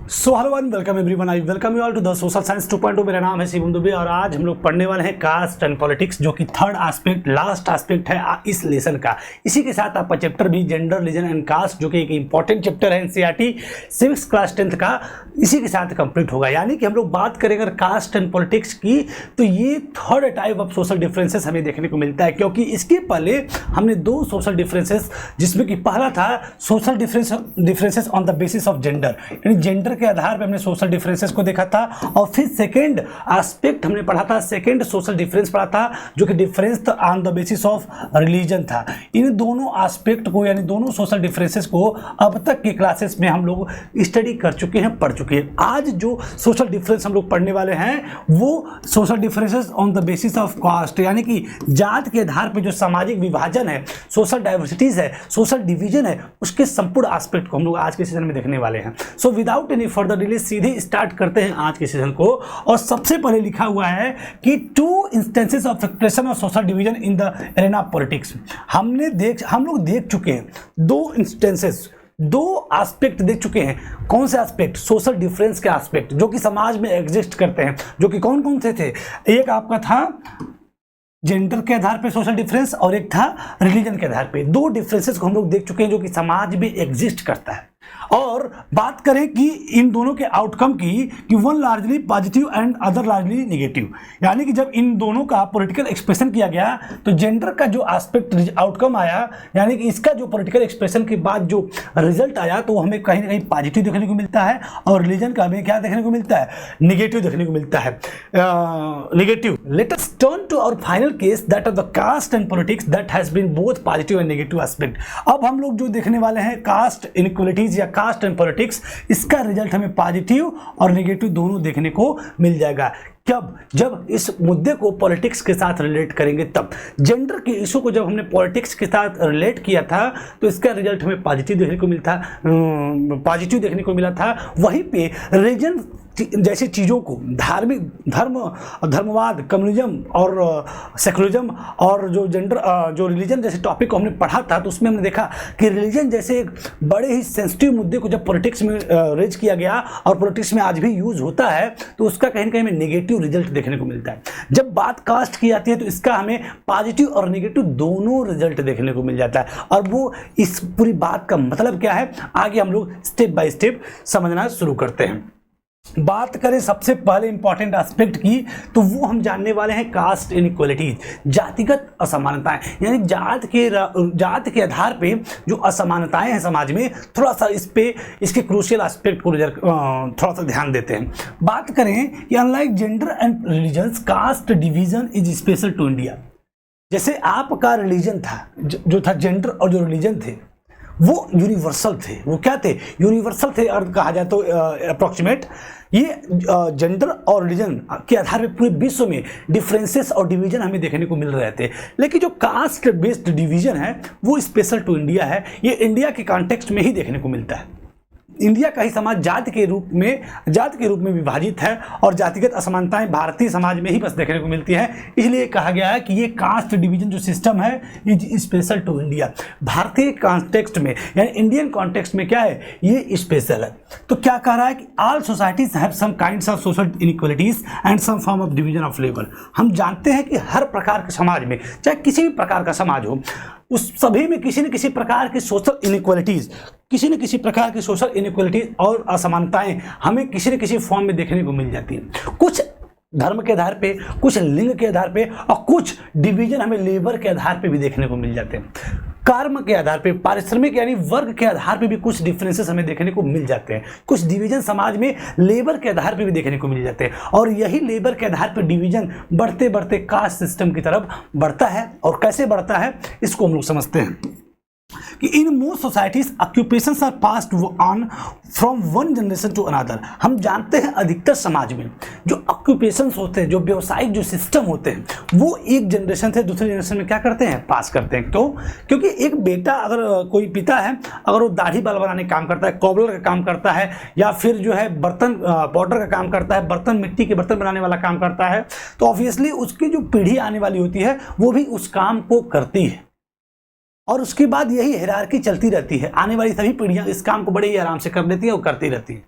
So hello and welcome everyone, I welcome you all to the social science 2.0। मेरा नाम है शिवम दुबे और आज हम लोग पढ़ने वाले हैं कास्ट एंड पॉलिटिक्स, जो कि थर्ड एस्पेक्ट, लास्ट एस्पेक्ट है इस लेसन का। इसी के साथ आपका चैप्टर भी जेंडर, रिलीजन एंड कास्ट, जो कि एक इंपॉर्टेंट चैप्टर है एनसीईआरटी सिविक्स क्लास 10th का, इसी के साथ कंप्लीट होगा। यानी कि हम लोग बात करें अगर कास्ट एंड पॉलिटिक्स की, तो ये third type of social differences हमें देखने को मिलता है, क्योंकि इसके पहले हमने दो सोशल डिफरेंसेस, जिसमें कि पहला था social differences on the basis of gender, यानी जेंडर के आधार पे हमने सोशल डिफरेंसेस को देखा था। और फिर सेकंड एस्पेक्ट हमने पढ़ा था, सेकंड सोशल डिफरेंस पढ़ा था, जो कि difference on the basis of religion था। इन दोनों एस्पेक्ट को, यानी दोनों सोशल डिफरेंसेस को अब तक के क्लासेस में हम लोग स्टडी कर चुके हैं, पढ़ चुके हैं। आज जो सोशल डिफरेंस हम लोग पढ़ने वाले हैं वो social differences on the basis of caste, यानी कि जात के आधार पर जो सामाजिक विभाजन है, सोशल डाइवर्सिटीज है, सोशल डिवीजन है, उसके संपूर्ण एस्पेक्ट को हम लोग आज के सेशन में देखने वाले हैं। So without any further delay सीधे स्टार्ट करते हैं आज के सेशन को। और सबसे पहले लिखा हुआ है कि two instances of expression of social division in the arena of politics. हम लोग देख चुके हैं दो इंस्टेंसेस, दो एस्पेक्ट देख चुके हैं। कौन से एस्पेक्ट? सोशल डिफरेंस के एस्पेक्ट, जो कि समाज में एग्जिस्ट करते हैं, जो कि कौन कौन से थे? एक आपका था जेंडर के आधार पे सोशल डिफरेंस और एक था रिलीजन के आधार पे। दो डिफरेंसेस को हम लोग देख चुके हैं जो कि समाज में एग्जिस्ट करता है। और बात करें कि इन दोनों के आउटकम की, कि one largely positive and other largely negative, यानी कि जब इन दोनों का पॉलिटिकल एक्सप्रेशन किया गया तो जेंडर का जो एस्पेक्ट आउटकम आया, यानी कि इसका जो पॉलिटिकल एक्सप्रेशन के बाद जो रिजल्ट आया, तो हमें कहीं ना कहीं पॉजिटिव देखने को मिलता है, और रिलीजन का हमें क्या देखने को मिलता है? नेगेटिव देखने को मिलता है। Negative. Let us turn to our final case that of the caste and politics that has been both positive and negative aspect. अब हम लोग जो देखने वाले हैं कास्ट इनइक्वालिटीज या कास्ट एंड पॉलिटिक्स, इसका रिजल्ट हमें पॉजिटिव और नेगेटिव दोनों देखने को मिल जाएगा। कब? जब इस मुद्दे को पॉलिटिक्स के साथ रिलेट करेंगे तब। जेंडर के इशू को जब हमने पॉलिटिक्स के साथ रिलेट किया था तो इसका रिजल्ट हमें पॉजिटिव देखने को मिला था। वहीं पे रिलीजन जैसी चीज़ों को, धर्मवाद, कम्युनिज्म और सेकुलरिज्म, और जो जेंडर जो रिलीजन जैसे टॉपिक को हमने पढ़ा था, तो उसमें हमने देखा कि रिलीजन जैसे एक बड़े ही सेंसिटिव मुद्दे को जब पॉलिटिक्स में रेज किया गया और पॉलिटिक्स में आज भी यूज होता है, तो उसका कहीं ना कहीं हमें नेगेटिव रिजल्ट देखने को मिलता है। जब बात कास्ट की जाती है तो इसका हमें पॉजिटिव और नेगेटिव दोनों रिजल्ट देखने को मिल जाता है। और वो इस पूरी बात का मतलब क्या है, आगे हम लोग स्टेप बाय स्टेप समझना शुरू करते हैं। बात करें सबसे पहले इंपॉर्टेंट एस्पेक्ट की, तो वो हम जानने वाले हैं कास्ट इनइक्वालिटीज, जातिगत असमानताएं, यानी जात के आधार पे जो असमानताएं हैं समाज में, थोड़ा सा इसके क्रूशियल एस्पेक्ट को थोड़ा सा ध्यान देते हैं। बात करें कि unlike gender and religions, caste division is special to India. जैसे आपका रिलीजन था, जो था जेंडर और जो रिलीजन थे, वो यूनिवर्सल थे। वो क्या थे? यूनिवर्सल थे। और कहा जाए तो अप्रोक्सीमेट ये जेंडर और रिलीजन के आधार पे पूरे विश्व में डिफरेंसेस और डिवीजन हमें देखने को मिल रहे थे। लेकिन जो कास्ट बेस्ड डिवीजन है वो स्पेशल टू इंडिया है। ये इंडिया के कॉन्टेक्स्ट में ही देखने को मिलता है। इंडिया का ही समाज जात के रूप में विभाजित है, और जातिगत असमानताएं भारतीय समाज में ही बस देखने को मिलती है। इसलिए कहा गया है कि ये कास्ट डिवीजन जो सिस्टम है इज स्पेशल टू इंडिया। भारतीय कॉन्टेक्स्ट में, यानी इंडियन कॉन्टेक्स्ट में क्या है? ये स्पेशल है। तो क्या कह रहा है कि all societies have some kinds of social inequalities and some form of division of labour. हम जानते हैं कि हर प्रकार के समाज में, चाहे किसी भी प्रकार का समाज हो, उस सभी में किसी न किसी प्रकार की सोशल इनइक्वालिटीज, और असमानताएं हमें किसी न किसी फॉर्म में देखने को मिल जाती हैं। कुछ धर्म के आधार पे, कुछ लिंग के आधार पे, और कुछ डिवीजन हमें लेबर के आधार पे भी देखने को मिल जाते हैं। कर्म के आधार पे, पारिश्रमिक यानी वर्ग के आधार पे भी कुछ डिफरेंसेस हमें देखने को मिल जाते हैं। कुछ डिवीजन समाज में लेबर के आधार पे भी देखने को मिल जाते हैं, और यही लेबर के आधार पे डिवीजन बढ़ते बढ़ते कास्ट सिस्टम की तरफ बढ़ता है। और कैसे बढ़ता है इसको हम लोग समझते हैं कि in most societies occupations are passed on from one generation to another. हम जानते हैं अधिकतर समाज में जो ऑक्यूपेशंस होते हैं, जो व्यवसायिक जो सिस्टम होते हैं, वो एक जनरेशन से दूसरे जनरेशन में क्या करते हैं? पास करते हैं। तो क्योंकि एक बेटा, अगर कोई पिता है, अगर वो दाढ़ी बाल बनाने का काम करता है, कॉबलर का काम करता है, या फिर जो है बर्तन पाउडर का काम करता है, मिट्टी के बर्तन बनाने वाला काम करता है, तो ऑब्वियसली उसकी जो पीढ़ी आने वाली होती है वो भी उस काम को करती है। और उसके बाद यही हायरार्की चलती रहती है। आने वाली सभी पीढ़ियां इस काम को बड़े ही आराम से कर लेती है और करती रहती है।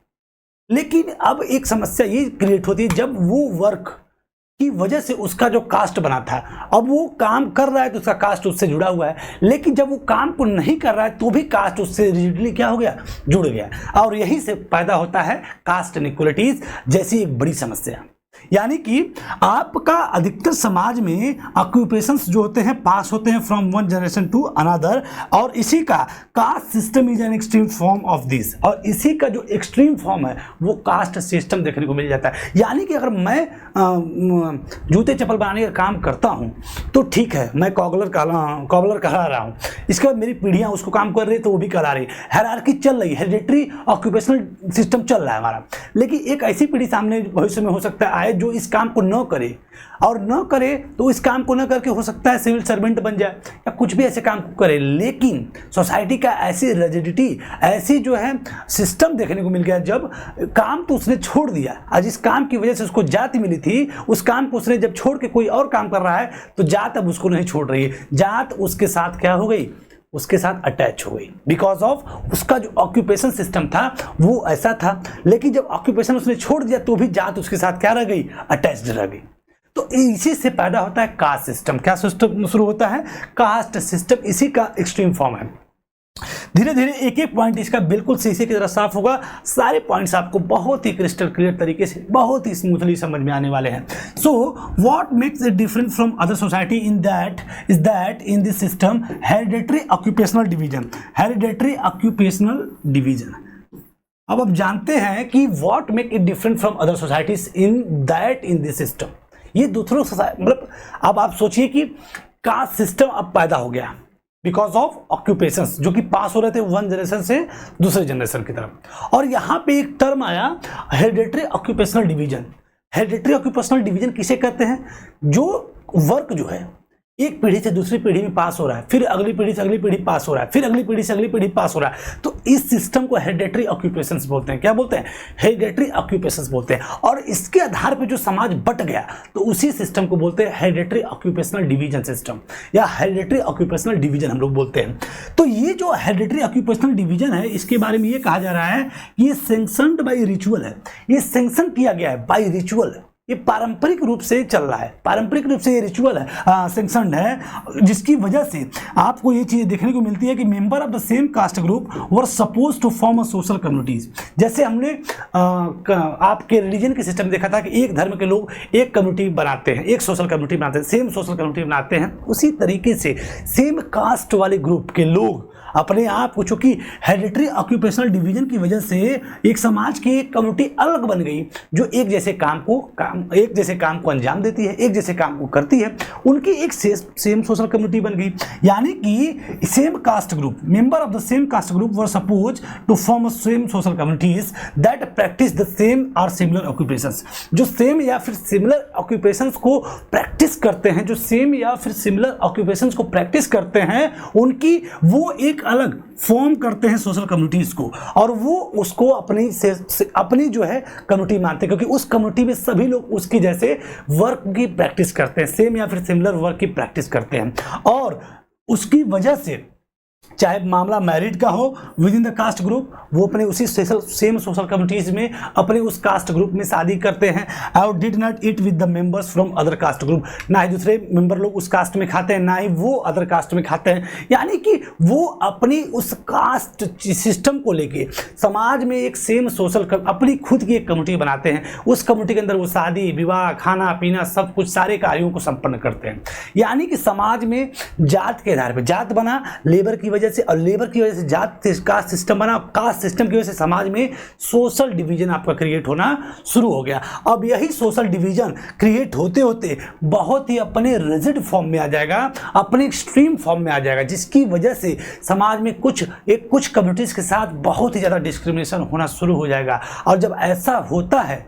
लेकिन अब एक समस्या ये क्रिएट होती है जब वो वर्क की वजह से उसका जो कास्ट बना था, अब वो काम कर रहा है तो उसका कास्ट उससे जुड़ा हुआ है, लेकिन जब वो काम को नहीं कर रहा है तो भी कास्ट उससे रिजिडली क्या हो गया, जुड़ गया। और यही से पैदा होता है कास्ट इनइक्वालिटीज जैसी एक बड़ी समस्या। यानी कि आपका अधिकतर समाज में ऑक्यूपेशंस जो होते हैं पास होते हैं from one generation to another, और इसी का caste system is an extreme form of this, और इसी का जो एक्सट्रीम फॉर्म है वो कास्ट सिस्टम देखने को मिल जाता है। यानी कि अगर मैं जूते चप्पल बनाने का काम करता हूं तो ठीक है, मैं कॉबलर करा रहा हूं, इसके बाद मेरी पीढ़ियां उसको काम कर रही है तो वो भी करा रही, हायरार्की चल रही है, हेरिडिटरी ऑक्यूपेशनल सिस्टम चल रहा है हमारा। लेकिन एक ऐसी पीढ़ी सामने भविष्य में हो सकता है जो इस काम को न करे, और न करे तो इस काम को न करके हो सकता है सिविल सर्वेंट बन जाए या कुछ भी ऐसे काम करे। लेकिन सोसाइटी का ऐसी रिजिडिटी, ऐसी जो है सिस्टम देखने को मिल गया, जब काम तो उसने छोड़ दिया, आज जिस काम की वजह से उसको जाति मिली थी उस काम को उसने जब छोड़ के कोई और काम कर रहा है तो जात अब उसको नहीं छोड़ रही है, जात उसके साथ क्या हो गई, उसके साथ अटैच हो गई, बिकॉज ऑफ उसका जो ऑक्यूपेशन सिस्टम था वो ऐसा था। लेकिन जब ऑक्यूपेशन उसने छोड़ दिया तो भी जात उसके साथ क्या रह गई, अटैच्ड रह गई। तो इसी से पैदा होता है कास्ट सिस्टम। क्या सिस्टम शुरू होता है, कास्ट सिस्टम, इसी का एक्सट्रीम फॉर्म है। धीरे धीरे एक एक पॉइंट इसका बिल्कुल शीशे की तरह साफ होगा, सारे पॉइंट्स आपको बहुत ही क्रिस्टल क्लियर तरीके से बहुत ही स्मूथली समझ में आने वाले हैं। So what makes it different from other society in that in this system hereditary occupational division, hereditary occupational division. अब आप जानते हैं कि what make it different from other societies in this system, ये दूसरों सोसाइटी, मतलब अब आप सोचिए कि कास्ट सिस्टम अब पैदा हो गया बिकॉज ऑफ ऑक्यूपेशंस जो कि पास हो रहे थे वन जनरेशन से दूसरे जनरेशन की तरफ। और यहाँ पे एक टर्म आया hereditary occupational division. Hereditary occupational division किसे कहते हैं, जो वर्क जो है एक पीढ़ी से दूसरी पीढ़ी में पास हो रहा है, फिर अगली पीढ़ी से अगली पीढ़ी पास हो रहा है, फिर अगली पीढ़ी से अगली पीढ़ी पास हो रहा है, तो इस सिस्टम को हेरिडिटरी ऑक्यूपेशंस बोलते हैं। क्या बोलते हैं, हेरिडिटरी ऑक्यूपेशंस बोलते हैं। और इसके आधार पर जो समाज बट गया तो उसी सिस्टम को बोलते हैं हेरिडिटरी ऑक्यूपेशनल डिवीजन सिस्टम, या हेरिडिटरी ऑक्यूपेशनल डिवीजन हम लोग बोलते हैं। तो ये जो हेरिडिटरी ऑक्यूपेशनल डिवीजन है, इसके बारे में ये कहा जा रहा है ये सैंक्शन्ड बाय रिचुअल है, ये सैंक्शन किया गया है बाय रिचुअल, ये पारंपरिक रूप से चल रहा है, पारंपरिक रूप से ये रिचुअल है, सैंक्शन्ड है, जिसकी वजह से आपको ये चीज़ देखने को मिलती है कि member of the same caste group were suppose to form a social communities. जैसे हमने आपके रिलीजन के सिस्टम देखा था कि एक धर्म के लोग एक कम्युनिटी बनाते हैं, एक सोशल कम्युनिटी बनाते हैं, सेम सोशल कम्युनिटी बनाते हैं, उसी तरीके से सेम कास्ट वाले ग्रुप के लोग अपने आप को, चूंकि हेरिडिटरी ऑक्यूपेशनल डिवीजन की वजह से एक समाज की एक कम्युनिटी अलग बन गई जो एक जैसे काम को अंजाम देती है, एक जैसे काम को करती है, उनकी एक सेम सोशल कम्युनिटी बन गई। यानी कि same caste group, member of the same caste group were suppose to form same social communities that practice the same और सिमिलर ऑक्यूपेशंस। जो सेम या फिर सिमिलर ऑक्यूपेशंस को प्रैक्टिस करते हैं, जो सेम या फिर सिमिलर ऑक्यूपेशंस को प्रैक्टिस करते हैं, उनकी वो एक अलग फॉर्म करते हैं सोशल कम्युनिटीज को, और वो उसको अपनी जो है कम्युनिटी मानते हैं, क्योंकि उस कम्युनिटी में सभी लोग उसकी जैसे वर्क की प्रैक्टिस करते हैं, सेम या फिर सिमिलर वर्क की प्रैक्टिस करते हैं। और उसकी वजह से चाहे मामला मैरिड का हो with in the caste group, वो अपने उसी सेम सोशल कम्युनिटीज में अपने उस कास्ट ग्रुप में शादी करते हैं, और did not eat with the members from other caste group, ना ही दूसरे मेंबर लोग उस कास्ट में खाते हैं, ना ही वो अदर कास्ट में खाते हैं। यानी कि वो अपनी उस कास्ट सिस्टम को लेके समाज में एक सेम सोशल अपनी खुद की एक कम्युनिटी बनाते हैं, उस कम्युनिटी के अंदर वो शादी विवाह खाना पीना सब कुछ सारे कार्यों को संपन्न करते हैं। यानी कि समाज में जात के आधार पर जात बना, लेबर की वजह से, और लेबर की वजह से जात कास्ट सिस्टम बना, कास्ट सिस्टम की वजह से समाज में सोशल डिवीजन आपका क्रिएट होना शुरू हो गया। अब यही सोशल डिवीजन क्रिएट होते होते बहुत ही अपने रिजिड फॉर्म में आ जाएगा, अपने एक्सट्रीम फॉर्म में आ जाएगा, जिसकी वजह से समाज में कुछ कम्युनिटीज के साथ बहुत ही ज्यादा डिस्क्रिमिनेशन होना शुरू हो जाएगा। और जब ऐसा होता है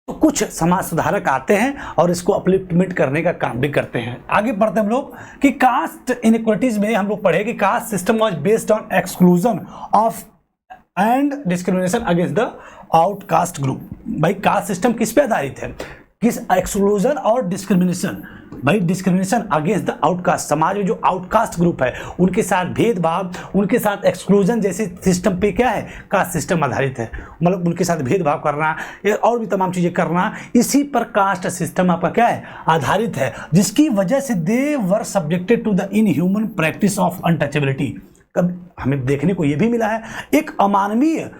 तो कुछ समाज सुधारक आते हैं और इसको अपलिफ्टमेंट करने का काम भी करते हैं। आगे बढ़ते हम लोग कि कास्ट इनइक्वालिटीज में हम लोग पढ़े कि caste system was based on exclusion of and discrimination against the outcast group. भाई कास्ट सिस्टम किस पे आधारित है, किस एक्सक्लूजन और डिस्क्रिमिनेशन, भाई डिस्क्रिमिनेशन अगेंस्ट द आउटकास्ट, समाज में जो आउटकास्ट ग्रुप है उनके साथ भेदभाव, उनके साथ एक्सक्लूजन जैसे सिस्टम पे क्या है, कास्ट सिस्टम आधारित है, मतलब उनके साथ भेदभाव करना और भी तमाम चीज़ें करना, इसी पर कास्ट सिस्टम आपका क्या है, आधारित है, जिसकी वजह से they were subjected to the inhuman practice of untouchability. कब हमें देखने को ये भी मिला है एक अमानवीय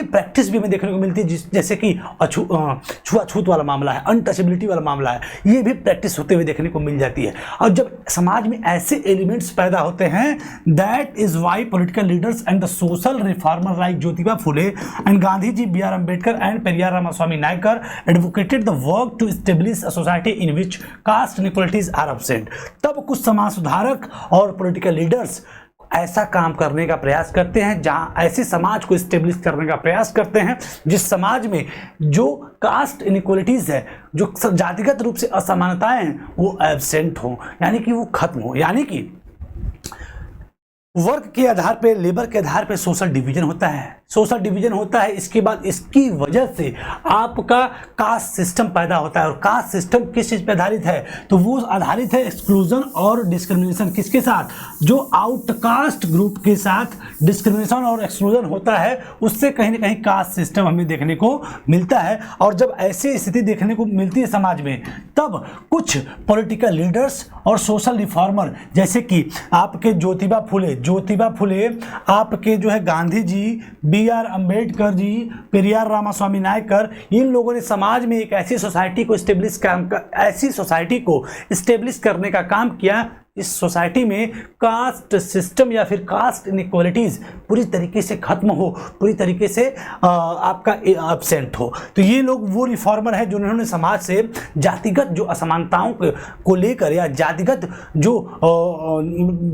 प्रैक्टिस भी हमें देखने को मिलती है, जैसे कि छुआछूत वाला मामला है, अनटचेबिलिटी वाला मामला है, ये भी प्रैक्टिस होते हुए देखने को मिल जाती है। और जब समाज में ऐसे एलिमेंट्स पैदा होते हैं, that is why political leaders and the social reformer like Jyotiba Phule and Gandhi ji, B R Ambedkar and Periyar Ramaswami Naicker advocated the work to establish a society in which caste inequalities are absent. तब कुछ समाज सुधारक और पॉलिटिकल लीडर्स ऐसा काम करने का प्रयास करते हैं, जहां ऐसे समाज को स्टेब्लिश करने का प्रयास करते हैं जिस समाज में जो कास्ट इनइक्वालिटीज है, जो जातिगत रूप से असमानताएं हैं, वो एब्सेंट हो, यानी कि वो खत्म हो। यानी कि वर्क के आधार पे, लेबर के आधार पे सोशल डिवीजन होता है, सोशल डिवीजन होता है, इसके बाद इसकी वजह से आपका कास्ट सिस्टम पैदा होता है। और कास्ट सिस्टम किस चीज़ पे आधारित है, तो वो आधारित है एक्सक्लूजन और डिस्क्रिमिनेशन। किसके साथ, जो आउटकास्ट ग्रुप के साथ डिस्क्रिमिनेशन और एक्सक्लूजन होता है, उससे कहीं ना कहीं कास्ट सिस्टम हमें देखने को मिलता है। और जब ऐसी स्थिति देखने को मिलती है समाज में, तब कुछ पॉलिटिकल लीडर्स और सोशल रिफॉर्मर, जैसे कि आपके ज्योतिबा फुले, आपके जो है गांधी जी, बी आर अम्बेडकर जी, पेरियार रामास्वामी नायकर, इन लोगों ने समाज में एक ऐसी सोसाइटी को स्टेब्लिश करने का काम किया, इस सोसाइटी में कास्ट सिस्टम या फिर कास्ट इनइक्वालिटीज पूरी तरीके से खत्म हो, पूरी तरीके से आपका एब्सेंट हो। तो ये लोग वो रिफॉर्मर हैं जिन्होंने समाज से जातिगत जो असमानताओं को लेकर या जातिगत जो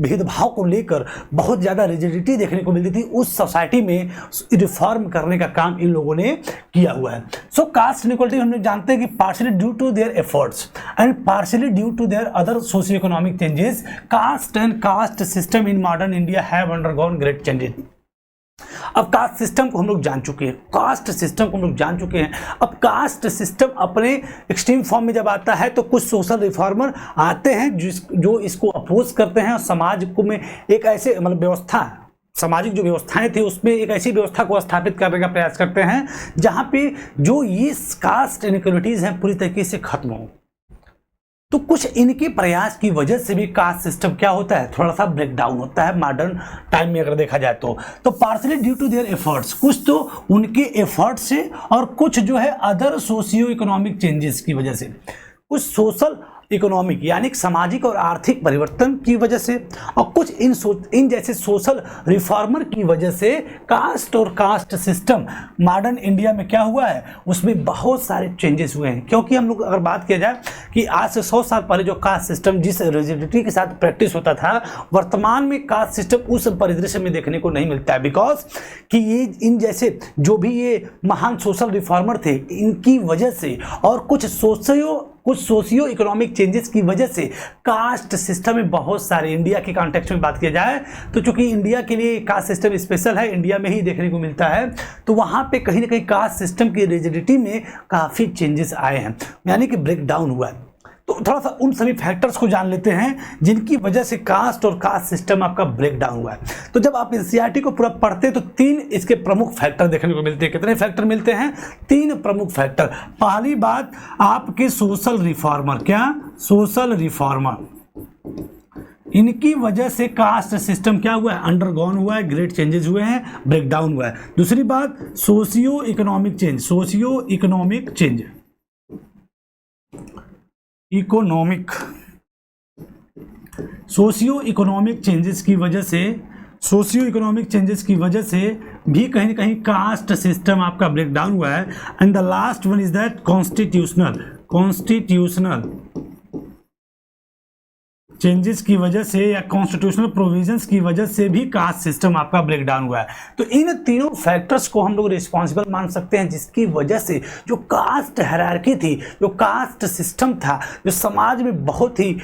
भेदभाव को लेकर बहुत ज़्यादा रिजिडिटी देखने को मिलती थी, उस सोसाइटी में रिफॉर्म करने का काम इन लोगों ने किया हुआ है। सो कास्ट इनइक्वालिटी हम लोग जानते हैं कि partially due to their efforts and partially due to their other socio economic changes, caste and caste system in modern India have undergone great changes। अब कास्ट सिस्टम को हम लोग जान चुके हैं, कास्ट सिस्टम को हम लोग जान चुके हैं। अब कास्ट सिस्टम अपने एक्सट्रीम फॉर्म में जब आता है, तो कुछ सोशल रिफॉर्मर आते हैं जो इसको अपोज करते हैं और समाज को में एक ऐसे मतलब व्यवस्था, सामाजिक जो व्यवस्थाएं थी उसमें एक ऐसी व्यवस्था को स्थापित करने का प्रयास करते हैं जहां पे जो ये कास्ट इनइक्वालिटीज हैं पूरी तरीके से खत्म हो। तो कुछ इनके प्रयास की वजह से भी कास्ट सिस्टम क्या होता है, थोड़ा सा ब्रेक डाउन होता है मॉडर्न टाइम में अगर देखा जाए तो partially due to their efforts, कुछ तो उनके एफर्ट्स से और कुछ जो है अदर सोशियो इकोनॉमिक चेंजेस की वजह से, कुछ सोशल इकोनॉमिक यानी सामाजिक और आर्थिक परिवर्तन की वजह से, और कुछ इन जैसे सोशल रिफॉर्मर की वजह से कास्ट और कास्ट सिस्टम मॉडर्न इंडिया में क्या हुआ है, उसमें बहुत सारे चेंजेस हुए हैं। क्योंकि हम लोग अगर बात किया जाए कि आज से 100 साल पहले जो कास्ट सिस्टम जिस रिजिडिटी के साथ प्रैक्टिस होता था, वर्तमान में कास्ट सिस्टम उस परिदृश्य में देखने को नहीं मिलता है। बिकॉज कि ये इन जैसे जो भी ये महान सोशल रिफॉर्मर थे, इनकी वजह से और कुछ सोशियो इकोनॉमिक चेंजेस की वजह से कास्ट सिस्टम में बहुत सारे, इंडिया के कॉन्टेक्स्ट में बात किया जाए तो चूंकि इंडिया के लिए कास्ट सिस्टम स्पेशल है, इंडिया में ही देखने को मिलता है, तो वहाँ पे कहीं ना कहीं कास्ट सिस्टम की रिजिडिटी में काफ़ी चेंजेस आए हैं, यानी कि ब्रेक डाउन हुआ है। तो थोड़ा सा उन सभी फैक्टर्स को जान लेते हैं जिनकी वजह से कास्ट और कास्ट सिस्टम आपका ब्रेक डाउन हुआ है। तो जब आप एनसीईआरटी को पूरा पढ़ते हैं तो 3 इसके प्रमुख फैक्टर देखने को मिलते हैं। कितने फैक्टर मिलते हैं? 3 प्रमुख फैक्टर। पहली बात, आपके सोशल रिफॉर्मर, क्या सोशल रिफॉर्मर, इनकी वजह से कास्ट सिस्टम क्या हुआ है, अंडरगॉन हुआ है, ग्रेट चेंजेस हुए हैं, ब्रेक डाउन हुआ है। दूसरी बात, socio economic change, socio economic change, socio economic changes की वजह से, सोशियो इकोनॉमिक चेंजेस की वजह से भी कहीं ना कहीं कास्ट सिस्टम आपका ब्रेक डाउन हुआ है। And the last one is that constitutional changes की वजह से या कॉन्स्टिट्यूशनल प्रोविजंस की वजह से भी कास्ट सिस्टम आपका ब्रेक डाउन हुआ है। तो इन तीनों फैक्टर्स को हम लोग रिस्पॉन्सिबल मान सकते हैं, जिसकी वजह से जो कास्ट हायरार्की थी, जो कास्ट सिस्टम था, जो समाज में बहुत ही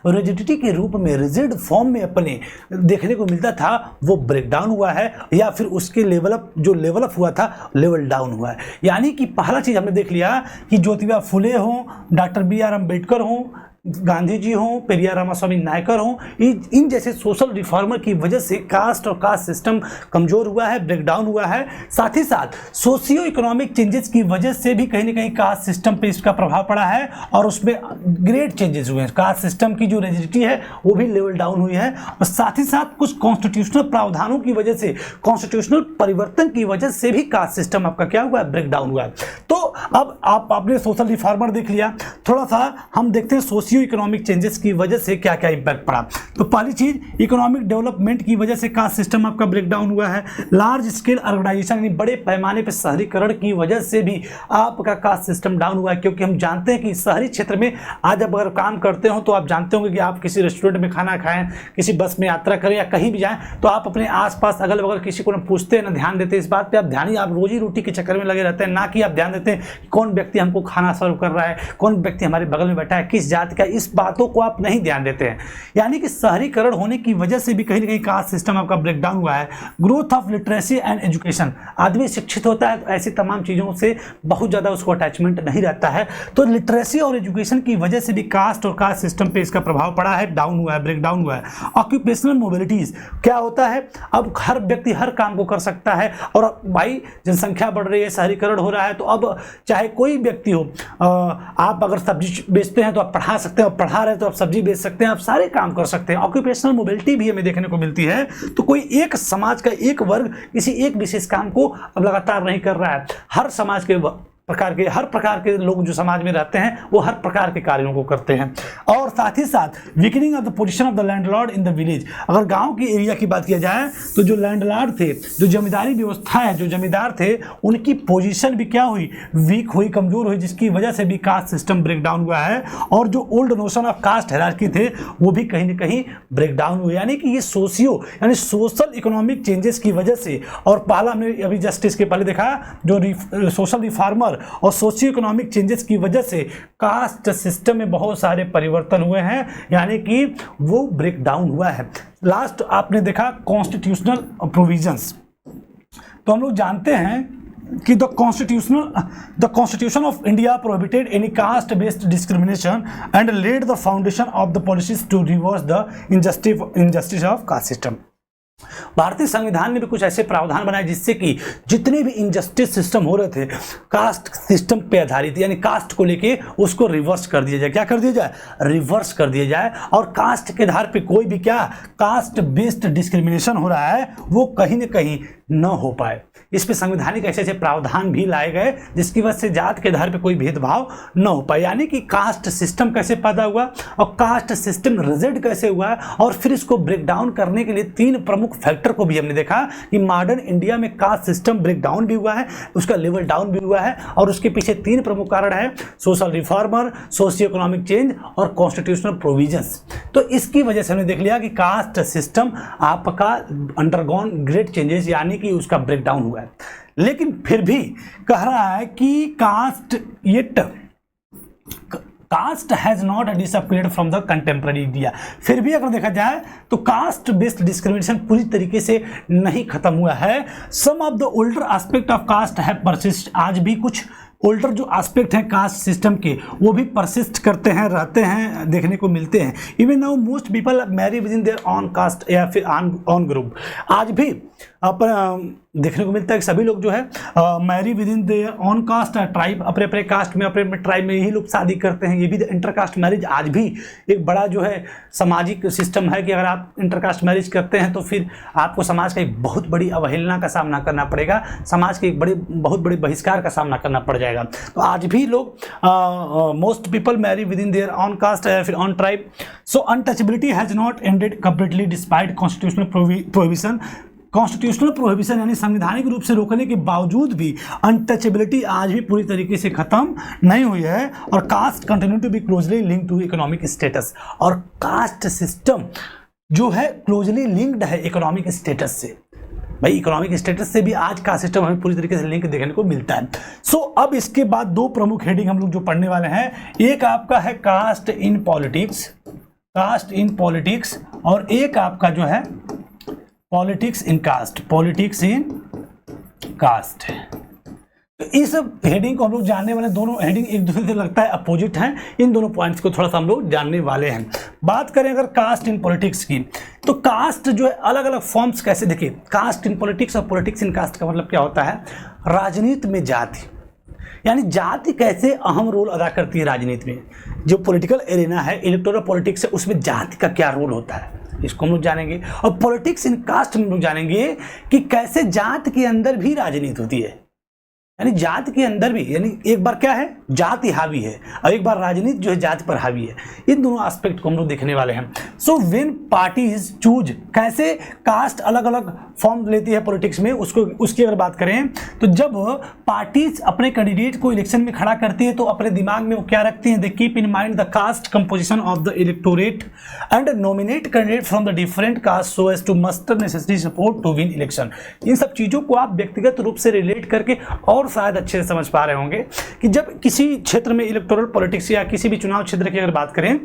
रिजिडिटी के रूप में, रिजिड फॉर्म में अपने देखने को मिलता था, वो ब्रेक डाउन हुआ है, या फिर उसके लेवल अप हुआ था, लेवल डाउन हुआ है। यानी कि पहला चीज हमने देख लिया कि ज्योतिबा फुले हों, डॉक्टर BR अम्बेडकर हों, गांधी जी हों, पेरियार रामास्वामी नायकर हों, इन जैसे सोशल रिफॉर्मर की वजह से कास्ट और कास्ट सिस्टम कमजोर हुआ है, ब्रेकडाउन हुआ है। साथ ही साथ सोशियो इकोनॉमिक चेंजेस की वजह से भी कहीं ना कहीं कास्ट सिस्टम पे इसका प्रभाव पड़ा है और उसमें ग्रेट चेंजेस हुए हैं। कास्ट सिस्टम की जो रिजिडिटी है वो भी लेवल डाउन हुई है, और साथ ही साथ कुछ कॉन्स्टिट्यूशनल प्रावधानों की वजह से, कॉन्स्टिट्यूशनल परिवर्तन की वजह से भी कास्ट सिस्टम आपका क्या हुआ है, ब्रेकडाउन हुआ है। तो अब आपने सोशल रिफॉर्मर देख लिया, थोड़ा सा हम देखते हैं सोशियो इकोनॉमिक चेंजेस की वजह से क्या क्या इंपैक्ट पड़ा। तो पहली चीज, इकोनॉमिक डेवलपमेंट की वजह से कास्ट सिस्टम आपका ब्रेकडाउन हुआ है। लार्ज स्केल अर्बनाइजेशन यानी बड़े पैमाने पर शहरीकरण की वजह से भी आपका कास्ट सिस्टम डाउन हुआ है, क्योंकि हम जानते हैं कि शहरी क्षेत्र में आज आप अगर काम करते हो तो आप जानते होंगे कि आप किसी रेस्टोरेंट में खाना खाएं, किसी बस में यात्रा करें या कहीं भी जाएं, तो आप अपने आसपास अगल बगल किसी को न पूछते हैं, न ध्यान देते हैं। इस बात पे आप रोजी रोटी के चक्कर में लगे रहते हैं, ना कि आप ध्यान देते हैं कि कौन व्यक्ति हमको खाना सर्व कर रहा है, कौन व्यक्ति हमारे बगल में बैठा है, किस जाति का, इस बातों को आप नहीं ध्यान देते हैं। यानी कि शहरीकरण होने की वजह से भी कहीं ना कहीं कास्ट सिस्टम आपका ब्रेकडाउन हुआ है। Growth of literacy and education, आदमी शिक्षित होता है तो ऐसी तमाम चीजों से बहुत ज्यादा उसको अटैचमेंट नहीं रहता है, तो लिटरेसी और एजुकेशन की वजह से भी कास्ट और कास्ट सिस्टम पे इसका प्रभाव पड़ा है, डाउन हुआ है, ब्रेकडाउन हुआ है। ऑक्यूपेशनल मोबिलिटीज क्या होता है, अब हर व्यक्ति हर काम को कर सकता है, और भाई जनसंख्या बढ़ रही है, शहरीकरण हो रहा है, तो अब चाहे कोई व्यक्ति हो, आप अगर सब्जी बेचते हैं तो आप पढ़ा सकते हैं, और पढ़ा रहे हैं तो आप सब्जी बेच सकते हैं, आप सारे काम कर सकते हैं। ऑक्यूपेशनल मोबिलिटी भी हमें देखने को मिलती है, तो कोई एक समाज का एक वर्ग किसी एक विशेष काम को अब लगातार नहीं कर रहा है, हर समाज के हर प्रकार के लोग जो समाज में रहते हैं वो हर प्रकार के कार्यों को करते हैं। और साथ ही साथ weakening of the position of the landlord in the village, अगर गांव की एरिया की बात किया जाए तो जो लैंडलॉर्ड थे, जो जमींदारी व्यवस्था है, जो जमींदार थे, उनकी पोजीशन भी क्या हुई, वीक हुई, कमजोर हुई, जिसकी वजह से भी कास्ट सिस्टम ब्रेकडाउन हुआ है। और जो old notion of caste hierarchy थे वो भी कहीं ना कहीं ब्रेकडाउन हुए। यानी कि ये सोशल इकोनॉमिक चेंजेस की वजह से, और पहला हमने अभी जस्टिस के पहले देखा जो सोशल रिफॉर्मर और सोशियो इकोनॉमिक चेंजेस की वजह से कास्ट सिस्टम में बहुत सारे परिवर्तन हुए हैं, यानी कि वो ब्रेक डाउन हुआ है। लास्ट आपने देखा कॉन्स्टिट्यूशनल प्रोविजंस, तो हम लोग जानते हैं कि the constitution of India prohibited any caste based discrimination and led the foundation of the policies to reverse the injustice of caste system. भारतीय संविधान ने भी कुछ ऐसे प्रावधान बनाए जिससे कि जितने भी इनजस्टिस सिस्टम हो रहे थे कास्ट सिस्टम पे आधारित, यानी कास्ट को लेके उसको रिवर्स कर दिया जाए। क्या कर दिया जाए, रिवर्स कर दिया जाए। और कास्ट के आधार पे कोई भी क्या कास्ट बेस्ड डिस्क्रिमिनेशन हो रहा है वो कहीं ना कहीं न हो पाए। इस पे संवैधानिक ऐसे ऐसे प्रावधान भी लाए गए जिसकी वजह से जात के आधार पे कोई भेदभाव न हो पाए। यानी कि कास्ट सिस्टम कैसे पैदा हुआ और कास्ट सिस्टम रिजिड कैसे हुआ, और फिर इसको ब्रेक डाउन करने के लिए तीन प्रमुख फैक्टर को भी हमने देखा कि मॉडर्न इंडिया में कास्ट सिस्टम ब्रेक डाउन भी हुआ है, उसका लेवल डाउन भी हुआ है, और उसके पीछे तीन प्रमुख कारण है, social reformer, socio economic change और कॉन्स्टिट्यूशनल प्रोविजंस। तो इसकी वजह से हमने देख लिया कि कास्ट सिस्टम आपका अंडरगॉन ग्रेट चेंजेस, यानी कि उसका ब्रेक डाउन हुआ है। लेकिन फिर भी कह रहा है कि caste has not disappeared from the contemporary India. फिर भी अगर देखा जाए तो कास्ट बेस्ड डिस्क्रिमिनेशन पूरी तरीके से नहीं खत्म हुआ है। Some of the older aspect of caste have persist, आज भी कुछ ओल्डर जो एस्पेक्ट हैं कास्ट सिस्टम के वो भी परसिस्ट करते हैं, रहते हैं, देखने को मिलते हैं। Even now most people marry within their own caste या फिर ऑन ग्रुप, आज भी देखने को मिलता है कि सभी लोग जो है marry within their own caste tribe, अपने अपने कास्ट में, अपने अपने ट्राइब में यही लोग शादी करते हैं। ये भी इंटरकास्ट मैरिज आज भी एक बड़ा जो है सामाजिक सिस्टम है कि अगर आप इंटरकास्ट मैरिज करते हैं तो फिर आपको समाज का एक बहुत बड़ी अवहेलना का सामना करना पड़ेगा, समाज के एक बहुत बड़े बहिष्कार का सामना करना पड़ जाएगा। तो आज भी लोग most people marry within their own caste या फिर own tribe. So untouchability has not ended completely despite constitutional provision. Constitutional prohibition यानी संवैधानिक रूप से रोकने के बावजूद भी अनटचेबिलिटी आज भी पूरी तरीके से खत्म नहीं हुई है, और caste continue to be closely linked to economic status. और कास्ट सिस्टम जो है क्लोजली लिंक्ड है इकोनॉमिक स्टेटस से। भाई इकोनॉमिक स्टेटस से भी आज का सिस्टम हमें पूरी तरीके से लिंक देखने को मिलता है। सो अब इसके बाद दो प्रमुख हेडिंग हम लोग जो पढ़ने वाले हैं, एक आपका है caste in politics caste in politics, और एक आपका जो है politics in caste, politics in caste. तो इस हेडिंग को हम लोग जानने वाले, दोनों हेडिंग एक दूसरे से लगता है अपोजिट हैं, इन दोनों पॉइंट्स को थोड़ा सा हम लोग जानने वाले हैं। बात करें अगर कास्ट इन पॉलिटिक्स की, तो कास्ट जो है अलग अलग फॉर्म्स कैसे, देखिए कास्ट इन पॉलिटिक्स और पॉलिटिक्स इन कास्ट का मतलब क्या होता है, राजनीति में जाति, यानी जाति कैसे अहम रोल अदा करती है राजनीति में। जो पॉलिटिकल एरिना है, इलेक्टोरल पॉलिटिक्स है, उसमें जाति का क्या रोल होता है, इसको हम लोग जानेंगे। और पॉलिटिक्स इन कास्ट में हम लोग जानेंगे कि कैसे जाति के अंदर भी राजनीति होती है, यानी जाति के अंदर भी, यानी एक बार क्या है जाति हावी है और एक बार राजनीति जो है जाति पर हावी है। इन दोनों एस्पेक्ट को हम लोग देखने वाले हैं। सो व्हेन पार्टीज चूज, कैसे कास्ट अलग अलग फॉर्म लेती है पॉलिटिक्स में, उसकी अगर बात करें तो जब पार्टीज अपने कैंडिडेट को इलेक्शन में खड़ा करती है तो अपने दिमाग में वो क्या रखती हैं, they keep in mind the caste composition of the electorate and nominate candidate from the different caste so as to muster necessary support to win election. इन सब चीज़ों को आप व्यक्तिगत रूप से रिलेट करके और शायद अच्छे से समझ पा रहे होंगे कि जब किसी क्षेत्र में इलेक्टोरल पॉलिटिक्स या किसी भी चुनाव क्षेत्र की अगर बात करें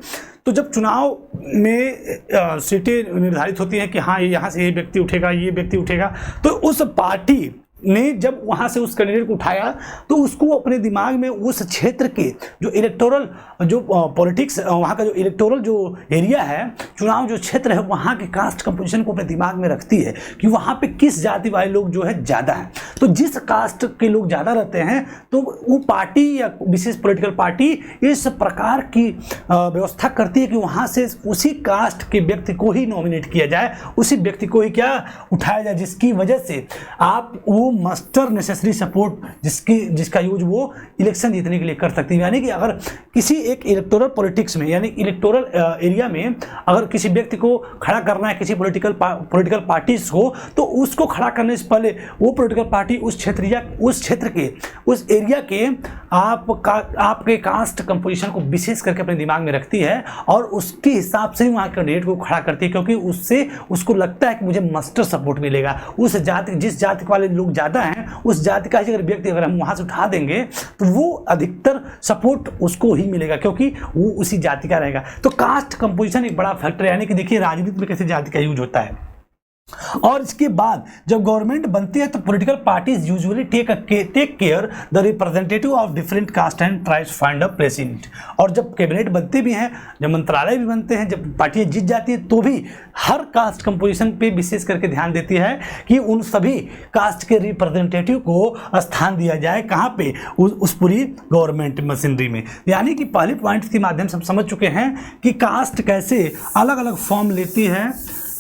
तो जब चुनाव में सीटें निर्धारित होती हैं कि हाँ यहाँ से ये व्यक्ति उठेगा, ये व्यक्ति उठेगा, तो उस पार्टी ने जब वहाँ से उस कैंडिडेट को उठाया तो उसको अपने दिमाग में उस क्षेत्र के जो इलेक्टोरल जो पॉलिटिक्स, वहाँ का जो इलेक्टोरल जो एरिया है, चुनाव जो क्षेत्र है, वहाँ के कास्ट कंपोजिशन को अपने दिमाग में रखती है कि वहाँ पे किस जाति वाले लोग जो है ज़्यादा हैं। तो जिस कास्ट के लोग ज़्यादा रहते हैं तो वो पार्टी या विशेष पॉलिटिकल पार्टी इस प्रकार की व्यवस्था करती है कि वहाँ से उसी कास्ट के व्यक्ति को ही नॉमिनेट किया जाए, उसी व्यक्ति को ही क्या उठाया जाए, जिसकी वजह से आप वो मस्टर नेसेसरी सपोर्ट जिसका यूज वो इलेक्शन जीतने के लिए कर सकती है। यानी कि अगर किसी एक इलेक्टोरल पॉलिटिक्स में, यानी इलेक्टोरल एरिया में अगर किसी व्यक्ति को खड़ा करना है, किसी पॉलिटिकल पार्टीज को, तो उसको खड़ा करने से पहले वो पॉलिटिकल पार्टी उस क्षेत्र के उस एरिया के आपके कास्ट कंपोजिशन को विशेष करके अपने दिमाग में रखती है और उसके हिसाब से वहाँ कैंडिडेट को खड़ा करती है, क्योंकि उससे उसको लगता है कि मुझे मस्टर सपोर्ट मिलेगा। उस जाति, जिस जाति वाले लोग ज़्यादा हैं, उस जाति का अगर व्यक्ति अगर हम वहाँ से उठा देंगे तो वो अधिकतर सपोर्ट उसको ही मिलेगा, क्योंकि वो उसी जाति का रहेगा। तो कास्ट कंपोजिशन एक बड़ा फैक्टर है, यानी कि देखिए राजनीति में कैसे जाति का यूज होता है। और इसके बाद जब गवर्नमेंट बनती है तो political parties usually take care the representative of different caste and tries find a place in it. और जब कैबिनेट बनते भी हैं, जब मंत्रालय भी बनते हैं, जब पार्टियां जीत जाती है तो भी हर कास्ट कंपोजिशन पे विशेष करके ध्यान देती है कि उन सभी कास्ट के रिप्रेजेंटेटिव को स्थान दिया जाए, कहाँ पे, उस पूरी गवर्नमेंट मशीनरी में। यानी कि पहले पॉइंट के माध्यम से हम समझ चुके हैं कि कास्ट कैसे अलग अलग फॉर्म लेती है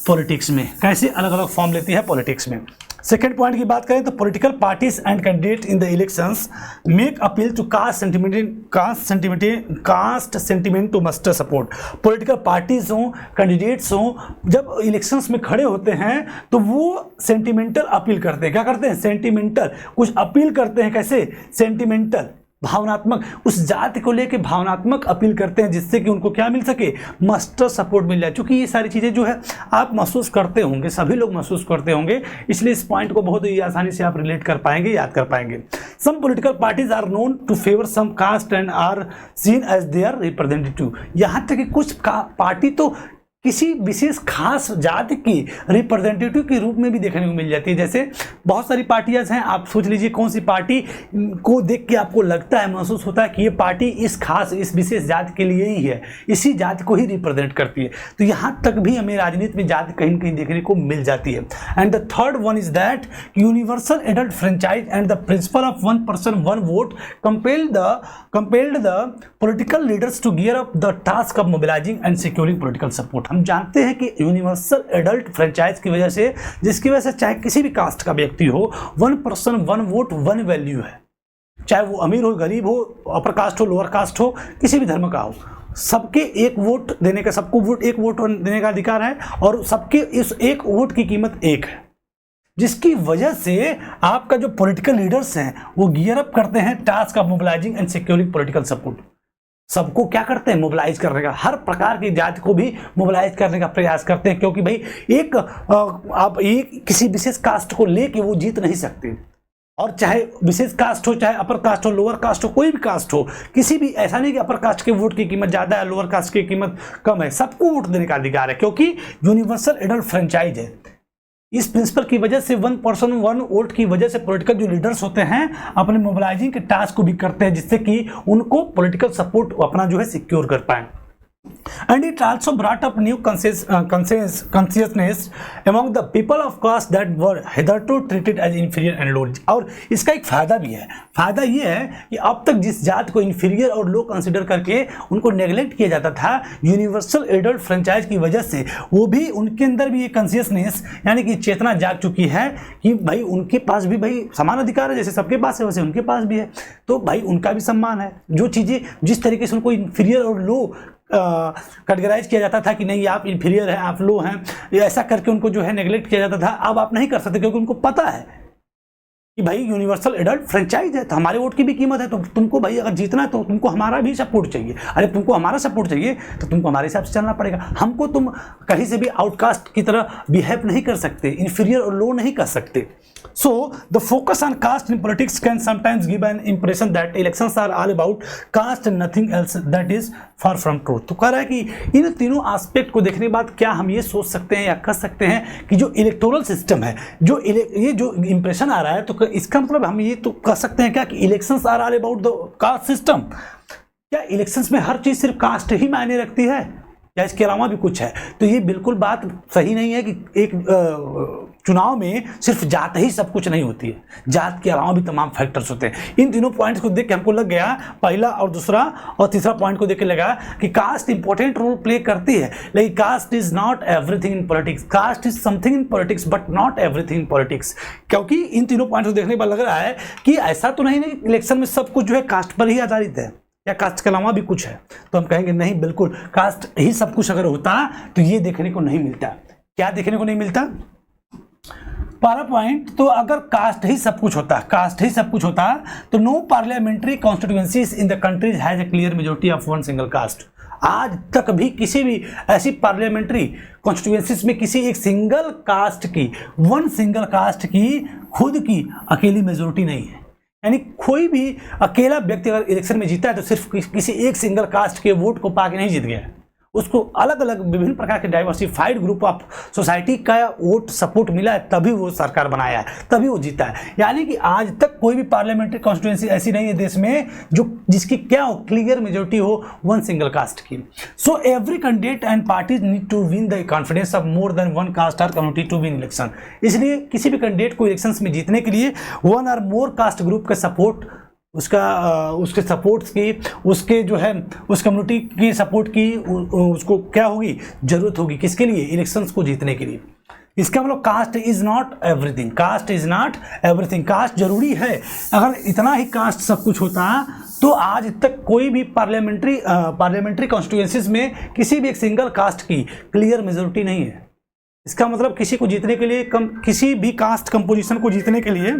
पॉलिटिक्स में, कैसे अलग अलग फॉर्म लेती है पॉलिटिक्स में। सेकेंड पॉइंट की बात करें तो political parties and candidate in the elections make appeal to caste sentiment to muster support. Political parties हों, कैंडिडेट्स हों, जब इलेक्शंस में खड़े होते हैं तो वो सेंटिमेंटल अपील करते हैं। क्या करते हैं? सेंटिमेंटल कुछ अपील करते हैं। कैसे? सेंटिमेंटल, भावनात्मक, उस जाति को लेके भावनात्मक अपील करते हैं, जिससे कि उनको क्या मिल सके, मस्टर सपोर्ट मिल जाए। क्योंकि ये सारी चीज़ें जो है आप महसूस करते होंगे, सभी लोग महसूस करते होंगे, इसलिए इस पॉइंट को बहुत ही आसानी से आप रिलेट कर पाएंगे, याद कर पाएंगे। Some political parties are known to favour some caste and are seen as their representative. यहाँ तक कि कुछ पार्टी तो किसी विशेष खास जाति की रिप्रेजेंटेटिव के रूप में भी देखने को मिल जाती है। जैसे बहुत सारी पार्टियां हैं, आप सोच लीजिए कौन सी पार्टी को देख के आपको लगता है, महसूस होता है कि ये पार्टी इस विशेष जाति के लिए ही है, इसी जाति को ही रिप्रेजेंट करती है। तो यहाँ तक भी हमें राजनीति में जाति कहीं न कहीं देखने को मिल जाती है। And the third one is that universal adult franchise and the principle of one person one vote compelled the political leaders to gear up the task of mobilising and securing political support. हम जानते हैं कि universal adult franchise की वजह से, जिसकी वजह से चाहे किसी भी कास्ट का व्यक्ति हो, one person one vote one value है। चाहे वो अमीर हो, गरीब हो, अपर कास्ट हो, लोअर कास्ट हो, किसी भी धर्म का हो, सबके एक वोट देने का, सबको एक वोट देने का अधिकार है और सबके इस एक वोट की कीमत एक है, जिसकी वजह से आपका जो पॉलिटिकल लीडर्स हैं वो गियर अप करते हैं task of mobilising and securing political support. सबको क्या करते हैं? मोबिलाइज करने का, हर प्रकार की जाति को भी मोबिलाइज करने का प्रयास करते हैं, क्योंकि भाई आप किसी विशेष कास्ट को लेके वो जीत नहीं सकते। और चाहे विशेष कास्ट हो, चाहे अपर कास्ट हो, लोअर कास्ट हो, कोई भी कास्ट हो, किसी भी, ऐसा नहीं कि अपर कास्ट के वोट की कीमत ज़्यादा है, लोअर कास्ट की कीमत कम है, सबको वोट देने का अधिकार है, क्योंकि यूनिवर्सल एडल्ट फ्रेंचाइज है। इस प्रिंसिपल की वजह से 1 पर्सन 1 वोट की वजह से पॉलिटिकल जो लीडर्स होते हैं अपने मोबिलाइजिंग के टास्क को भी करते हैं, जिससे कि उनको पॉलिटिकल सपोर्ट अपना जो है सिक्योर कर पाए। And it also brought up new consciousness among the people of caste that were hitherto treated as inferior and low। और इसका एक फायदा भी है। फायदा ये है कि अब तक जिस जात को इंफीरियर और लो कंसिडर करके उनको नेग्लेक्ट किया जाता था, यूनिवर्सल एडल्ट फ्रेंचाइज की वजह से वो भी, उनके अंदर भी ये कॉन्शियसनेस यानी कि चेतना जाग चुकी है कि भाई उनके पास भी भाई समान अधिकार है, जैसे सबके पास है वैसे उनके पास भी है, तो भाई उनका भी सम्मान है। जो चीज़ें जिस तरीके से उनको इंफीरियर और लो कैटेगराइज किया जाता था कि नहीं आप इंफीरियर हैं, आप लो हैं, ऐसा करके उनको जो है नेग्लेक्ट किया जाता था, अब आप नहीं कर सकते, क्योंकि उनको पता है कि भाई यूनिवर्सल एडल्ट फ्रेंचाइज है, तो हमारे वोट की भी कीमत है, तो तुमको भाई अगर जीतना है तो तुमको हमारा भी सपोर्ट चाहिए। अरे तुमको हमारा सपोर्ट चाहिए तो तुमको हमारे हिसाब से चलना पड़ेगा, हमको तुम कहीं से भी आउटकास्ट की तरह बिहेव नहीं कर सकते, इंफीरियर और लो नहीं कर सकते। So the focus on caste in politics can sometimes give an impression that elections are all about caste and nothing else, that is far from truth। तो कह रहा है कि इन तीनों एस्पेक्ट को देखने के बाद क्या हम ये सोच सकते हैं या कह सकते हैं कि जो इलेक्टोरल सिस्टम है, जो ये जो इंप्रेशन आ रहा है, तो इसका मतलब हम ये तो कह सकते हैं क्या कि elections are all about the caste system. क्या इलेक्शंस में हर चीज़ सिर्फ कास्ट ही मायने रखती है या इसके अलावा भी कुछ है? तो ये बिल्कुल बात सही नहीं है कि एक चुनाव में सिर्फ जात ही सब कुछ नहीं होती है, जात के अलावा भी तमाम फैक्टर्स होते हैं। इन तीनों पॉइंट्स को देख के हमको लग गया, पहला और दूसरा और तीसरा पॉइंट को देख के लगा कि कास्ट इंपॉर्टेंट रोल प्ले करती है, लेकिन caste is not everything in politics. Caste is something in politics but not everything in politics. क्योंकि इन तीनों पॉइंट्स को देखने पर लग रहा है कि ऐसा तो नहीं इलेक्शन में सब कुछ जो है कास्ट पर ही आधारित है या कास्ट के अलावा भी कुछ है, तो हम कहेंगे नहीं, बिल्कुल कास्ट ही सब कुछ अगर होता तो ये देखने को नहीं मिलता। क्या देखने को नहीं मिलता? पहला पॉइंट, तो अगर कास्ट ही सब कुछ होता, कास्ट ही सब कुछ होता तो no parliamentary constituencies in the countries has a clear majority of one single caste. आज तक भी किसी भी ऐसी पार्लियामेंट्री कॉन्स्टिट्यूएंसीज में किसी एक सिंगल कास्ट की, वन सिंगल कास्ट की खुद की अकेली मेजोरिटी नहीं है। यानी कोई भी अकेला व्यक्ति अगर इलेक्शन में जीता है तो सिर्फ किसी एक सिंगल कास्ट के वोट को पाके नहीं जीत गया, उसको अलग अलग विभिन्न प्रकार के डाइवर्सिफाइड ग्रुप ऑफ सोसाइटी का वोट सपोर्ट मिला है, तभी वो सरकार बनाया है, तभी वो जीता है। यानी कि आज तक कोई भी पार्लियामेंट्री कॉन्स्टिट्यूएंसी ऐसी नहीं है देश में जो जिसकी क्या हो, क्लियर मेजोरिटी हो वन सिंगल कास्ट की। So every candidate and parties need to win the confidence of more than one caste और कम्युनिटी टू विन इलेक्शन। इसलिए किसी भी कैंडिडेट को इलेक्शन में जीतने के लिए वन और मोर कास्ट ग्रुप का सपोर्ट, उसके सपोर्ट्स की, उसके जो है उस कम्युनिटी की सपोर्ट की उसको क्या होगी, जरूरत होगी, किसके लिए? इलेक्शंस को जीतने के लिए। इसका मतलब caste is not everything, caste is not everything, caste जरूरी है। अगर इतना ही कास्ट सब कुछ होता तो आज तक कोई भी पार्लियामेंट्री कॉन्स्टिट्यूएंसीज में किसी भी एक सिंगल कास्ट की क्लियर मेजोरिटी नहीं है। इसका मतलब किसी को जीतने के लिए किसी भी कास्ट कंपोजिशन को जीतने के लिए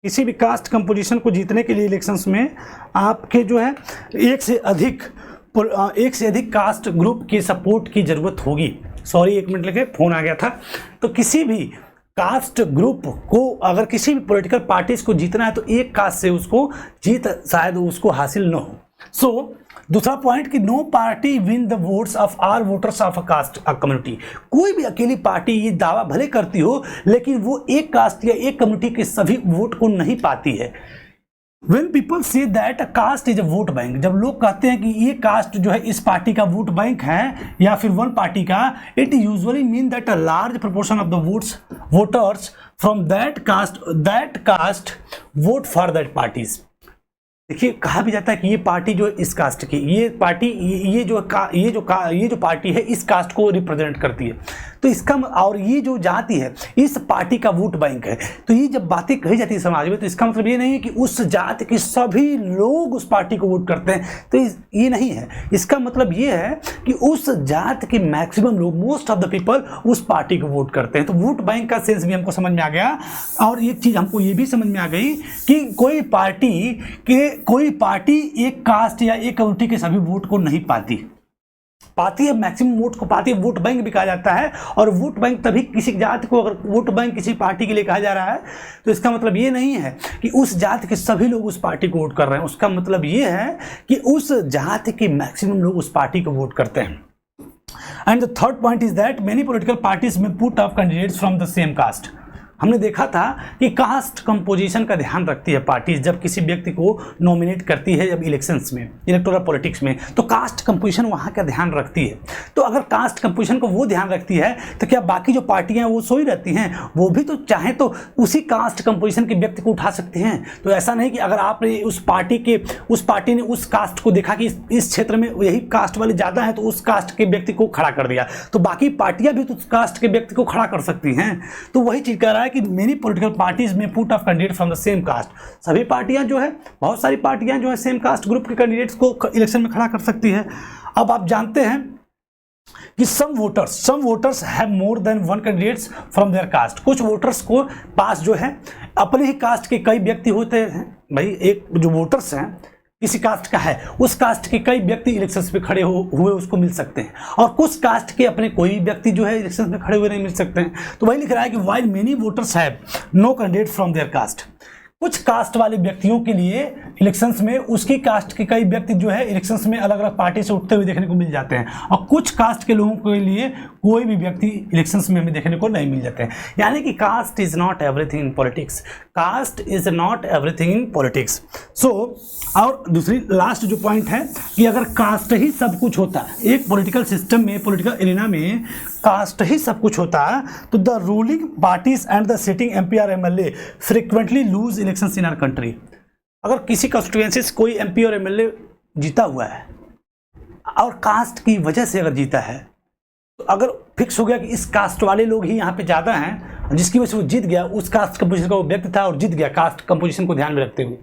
किसी भी कास्ट कंपोजिशन को जीतने के लिए इलेक्शंस में आपके जो है एक से अधिक कास्ट ग्रुप की सपोर्ट की जरूरत होगी। सॉरी, 1 मिनट लगे, फोन आ गया था। तो किसी भी कास्ट ग्रुप को अगर किसी भी पॉलिटिकल पार्टीज को जीतना है तो एक कास्ट से उसको जीत शायद उसको हासिल न हो। सो दूसरा पॉइंट कि no party win the votes of all voters of a caste community. कोई भी अकेली पार्टी ये दावा भले करती हो लेकिन वो एक कास्ट या एक कम्युनिटी के सभी वोट को नहीं पाती है। When people say that a caste is a vote bank, जब लोग कहते हैं कि ये कास्ट जो है इस पार्टी का वोट बैंक है या फिर वन पार्टी का, it usually mean that a large proportion of the voters from that caste vote for that parties. देखिए, कहा भी जाता है कि ये पार्टी जो है इस कास्ट की, ये पार्टी ये जो पार्टी है इस कास्ट को रिप्रेजेंट करती है। तो इसका और ये जो जाति है इस पार्टी का वोट बैंक है। तो ये जब बातें कही जाती है समाज में, तो इसका मतलब ये नहीं है कि उस जाति के सभी लोग उस पार्टी को वोट करते हैं, तो ये नहीं है। इसका मतलब ये है कि उस जाति के मैक्सिमम लोग, मोस्ट ऑफ द पीपल उस पार्टी को वोट करते हैं। तो वोट बैंक का सेंस भी हमको समझ में आ गया। और एक चीज हमको ये भी समझ में आ गई कि कोई पार्टी एक कास्ट या एक कम्युनिटी के सभी वोट को नहीं पाती है, मैक्सिमम वोट को पाती है। वोट बैंक भी कहा जाता है। और वोट बैंक तभी किसी जाति को अगर वोट बैंक किसी पार्टी के लिए कहा जा रहा है, तो इसका मतलब ये नहीं है कि उस जाति के सभी लोग उस पार्टी को वोट कर रहे हैं। उसका मतलब ये है कि उस जाति के मैक्सिमम लोग उस पार्टी को वोट करते हैं। And the third point is that many political parties में put up candidates from the same caste. हमने देखा था कि कास्ट कंपोजिशन का ध्यान रखती है पार्टीज जब किसी व्यक्ति को नॉमिनेट करती है, जब इलेक्शंस में, इलेक्टोरल पॉलिटिक्स में, तो कास्ट कंपोजिशन वहाँ का ध्यान रखती है। तो अगर कास्ट कंपोजिशन को वो ध्यान रखती है तो क्या बाकी जो पार्टियां वो सोई रहती हैं? वो भी तो चाहे तो उसी कास्ट कंपोजिशन के व्यक्ति को उठा सकते हैं। तो ऐसा नहीं कि अगर आपने उस पार्टी ने उस कास्ट को देखा कि इस क्षेत्र में यही कास्ट वाले ज़्यादा है, तो उस कास्ट के व्यक्ति को खड़ा कर दिया, तो बाकी पार्टियां भी तो उस कास्ट के व्यक्ति को खड़ा कर सकती हैं। तो वही चीज़ कह रहा है कि मेनी पॉलिटिकल पार्टीज में put off candidate from the same caste. सभी पार्टियां जो है, बहुत सारी पार्टियां जो है सेम कास्ट ग्रुप के कैंडिडेट्स को इलेक्शन में खड़ा कर सकती है। अब आप जानते हैं कि some voters have more than one candidates from their caste. कुछ वोटर्स को पास जो है अपने ही कास्ट के कई व्यक्ति होते हैं। भाई एक जो वोटर्स हैं किसी कास्ट का है, उस कास्ट के कई व्यक्ति इलेक्शंस में खड़े हुए उसको मिल सकते हैं, और कुछ कास्ट के अपने कोई व्यक्ति जो है इलेक्शंस में खड़े हुए नहीं मिल सकते हैं। तो वही लिख रहा है कि while many voters have no candidate from their caste. कुछ कास्ट वाले व्यक्तियों के लिए इलेक्शंस में उसकी कास्ट के कई व्यक्ति जो है इलेक्शंस में अलग अलग पार्टी से उठते हुए देखने को मिल जाते हैं, और कुछ कास्ट के लोगों के लिए कोई भी व्यक्ति इलेक्शंस में हमें देखने को नहीं मिल जाते हैं। यानी कि caste is not everything in politics. Caste is not everything in politics. So और दूसरी लास्ट जो पॉइंट है कि अगर कास्ट ही सब कुछ होता है, एक पॉलिटिकल सिस्टम में, पॉलिटिकल एरिना में कास्ट ही सब कुछ होता है, तो the ruling parties and the sitting MP और MLA frequently lose elections in our country. अगर किसी कॉन्स्टिट्यूएंसी से कोई एमपी और एमएलए जीता हुआ है और कास्ट की वजह से अगर जीता है, तो अगर फिक्स हो गया कि इस कास्ट वाले लोग ही यहाँ पे ज़्यादा हैं, जिसकी वजह से वो जीत गया, उस कास्ट कंपोजिशन का वो व्यक्ति था और जीत गया कास्ट कंपोजिशन को ध्यान में रखते हुए,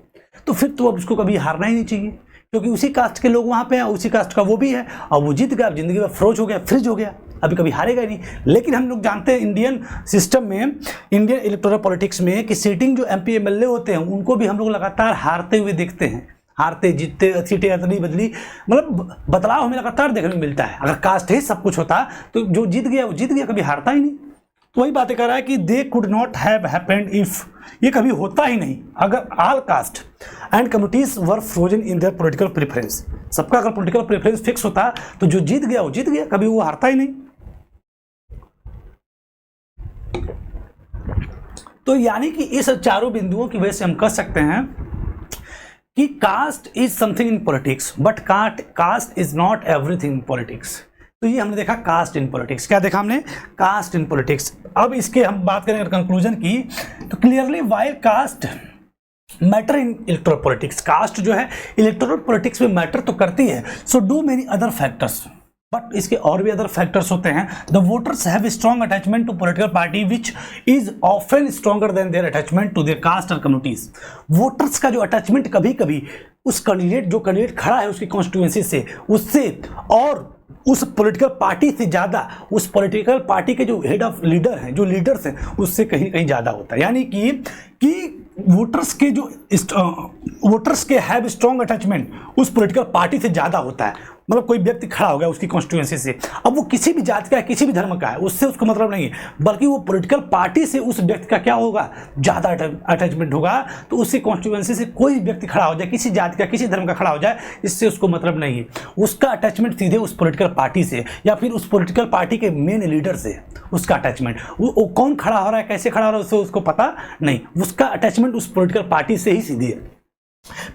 तो फिर तो अब उसको कभी हारना ही नहीं चाहिए, क्योंकि उसी कास्ट के लोग वहाँ पे हैं, उसी कास्ट का वो भी है, और वो जीत गया, अब जिंदगी में फ्रिज हो गया, अभी कभी हारेगा ही नहीं। लेकिन हम लोग जानते हैं इंडियन सिस्टम में, इंडियन इलेक्टोरल पॉलिटिक्स में, कि सीटिंग जो एमपी एमएलए होते हैं उनको भी हम लोग लगातार हारते हुए देखते हैं, हारते जीतते, सीटें अदली बदली, मतलब बदलाव हमें लगातार देखने को मिलता है। अगर कास्ट ही सब कुछ होता तो जो जीत गया वो जीत गया, कभी हारता ही नहीं। तो वही बातें कर रहा है कि they could not have happened if, ये कभी होता ही नहीं अगर all cast and communities were frozen in their political preference. सबका अगर पॉलिटिकल प्रेफरेंस फिक्स होता तो जो जीत गया वो जीत गया, कभी वो हारता ही नहीं। तो यानी कि इस चारों बिंदुओं की वजह से हम कह सकते हैं कि caste is something in politics, but caste is not everything in politics. तो ये हमने देखा कास्ट इन पॉलिटिक्स। क्या देखा हमने? Caste in politics. अब इसके हम बात करें कंक्लूजन की, तो clearly while caste matter in electoral politics, caste जो है इलेक्टोरल पॉलिटिक्स में मैटर तो करती है, so do many other factors, but इसके और भी अदर फैक्टर्स होते हैं। The voters have strong attachment to political party which is often stronger than their attachment to their caste और कम्युनिटीज। वोटर्स का जो अटैचमेंट कभी कभी उस कैंडिडेट खड़ा है उसकी कॉन्स्टिट्यूएंसी से, उससे और उस पॉलिटिकल पार्टी से ज़्यादा, उस पॉलिटिकल पार्टी के जो हेड ऑफ लीडर हैं, जो लीडर्स हैं, उससे कहीं कहीं ज़्यादा होता है। यानी कि वोटर्स के हैव स्ट्रॉन्ग अटैचमेंट उस पॉलिटिकल पार्टी से ज़्यादा होता है। मतलब कोई व्यक्ति खड़ा हो गया उसकी कॉन्स्टिट्यूएंसी से, अब वो किसी भी जाति का है, किसी भी धर्म का है, उससे उसको मतलब नहीं है, बल्कि वो पॉलिटिकल पार्टी से उस व्यक्ति का क्या होगा, ज़्यादा अटैचमेंट होगा। तो उसकी कॉन्स्टिट्यूएंसी से कोई व्यक्ति खड़ा हो जाए, किसी जाति का, किसी धर्म का खड़ा हो जाए, इससे उसको मतलब नहीं है। उसका अटैचमेंट सीधे उस पॉलिटिकल पार्टी से या फिर उस पॉलिटिकल पार्टी के मेन लीडर से, उसका अटैचमेंट, वो कौन खड़ा हो रहा है, कैसे खड़ा हो रहा है, उसको पता नहीं, उसका अटैचमेंट उस पॉलिटिकल पार्टी से ही सीधे है।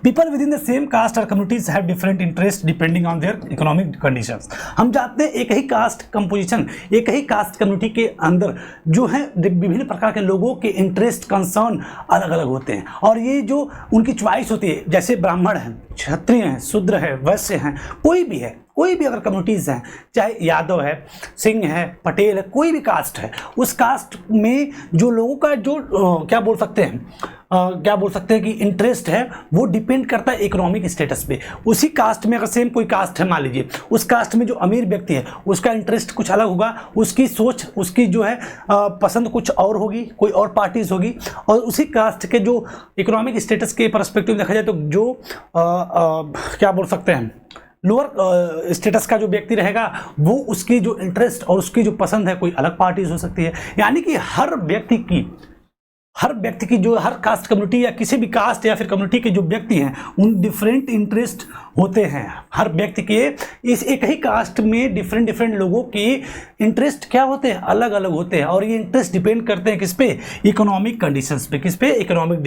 People within the same caste or communities have different interests depending on their economic conditions. हम जानते हैं एक ही कास्ट कंपोजिशन, एक ही कास्ट कम्युनिटी के अंदर जो है विभिन्न प्रकार के लोगों के इंटरेस्ट, कंसर्न अलग अलग होते हैं, और ये जो उनकी चॉइस होती है, जैसे ब्राह्मण हैं क्षत्रिय हैं, शूद्र है, वैश्य हैं, कोई भी है, कोई भी अगर कम्युनिटीज़ हैं, चाहे यादव है, सिंह है, पटेल है, कोई भी कास्ट है, उस कास्ट में जो लोगों का जो क्या बोल सकते हैं कि इंटरेस्ट है, वो डिपेंड करता है इकोनॉमिक स्टेटस पे। उसी कास्ट में अगर सेम कोई कास्ट है, मान लीजिए उस कास्ट में जो अमीर व्यक्ति है उसका इंटरेस्ट कुछ अलग होगा, उसकी सोच, उसकी जो है पसंद कुछ और होगी, कोई और पार्टीज होगी, और उसी कास्ट के जो इकोनॉमिक स्टेटस के परस्पेक्टिव देखा जाए तो जो क्या बोल सकते हैं लोअर स्टेटस का जो व्यक्ति रहेगा, वो उसकी जो इंटरेस्ट और उसकी जो पसंद है कोई अलग पार्टीज हो सकती है। यानी कि हर व्यक्ति की जो हर कास्ट कम्युनिटी या किसी भी कास्ट या फिर कम्युनिटी के जो व्यक्ति हैं उन डिफरेंट इंटरेस्ट होते हैं। हर व्यक्ति के इस एक ही कास्ट में डिफरेंट लोगों के इंटरेस्ट क्या होते हैं, अलग अलग होते हैं, और ये इंटरेस्ट डिपेंड करते हैं किस पे, इकोनॉमिक कंडीशंस पे। किस पे, इकोनॉमिक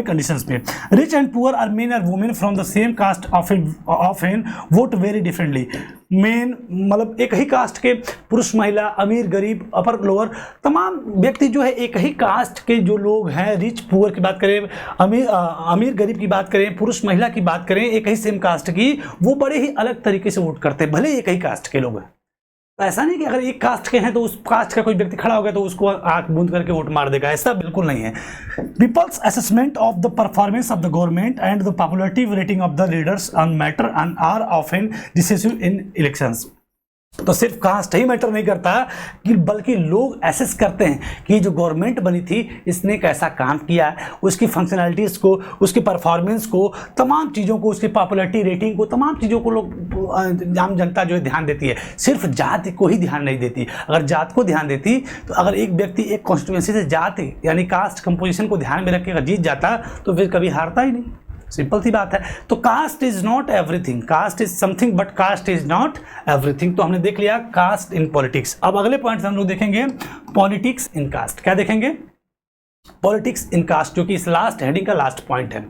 कंडीशंस पे। Rich and poor or men और women from the same caste often vote very differently. Men मतलब एक ही कास्ट के पुरुष महिला, अमीर गरीब, अपर लोअर, तमाम व्यक्ति जो है एक ही कास्ट के जो लोग हैं, रिच पुअर की बात करें, अमीर गरीब की बात करें, पुरुष महिला की बात करें, एक ही सेम कास्ट की, वो बड़े ही अलग तरीके से वोट करते हैं, भले एक ही कास्ट के लोग हैं। तो ऐसा नहीं कि अगर एक कास्ट के हैं तो उस कास्ट का कोई व्यक्ति खड़ा हो गया तो उसको आंख बूंद करके वोट मार देगा, ऐसा बिल्कुल नहीं है। People's assessment of the performance of the government and the popularity rating of the leaders on matter and are often decisive in elections. तो सिर्फ कास्ट ही मैटर नहीं करता कि बल्कि लोग एसेस करते हैं कि जो गवर्नमेंट बनी थी इसने कैसा काम किया, उसकी फंक्शनैलिटीज़ को, उसकी परफॉर्मेंस को, तमाम चीज़ों को, उसकी पॉपुलैरिटी रेटिंग को, तमाम चीज़ों को लोग आम जनता जो है ध्यान देती है। सिर्फ जाति को ही ध्यान नहीं देती। अगर जात को ध्यान देती तो अगर एक व्यक्ति एक कॉन्स्टिट्यूएंसी से जाति यानी कास्ट कंपोजिशन को ध्यान में रख के अगर जीत जाता तो फिर कभी हारता ही नहीं। सिंपल सी बात है। तो caste is not everything, caste is something but caste is not everything. तो हमने देख लिया कास्ट इन पॉलिटिक्स। अब अगले पॉइंट हम लोग देखेंगे पॉलिटिक्स इन कास्ट। क्या देखेंगे? पॉलिटिक्स इन कास्ट, जो कि इस लास्ट हेडिंग का लास्ट पॉइंट है।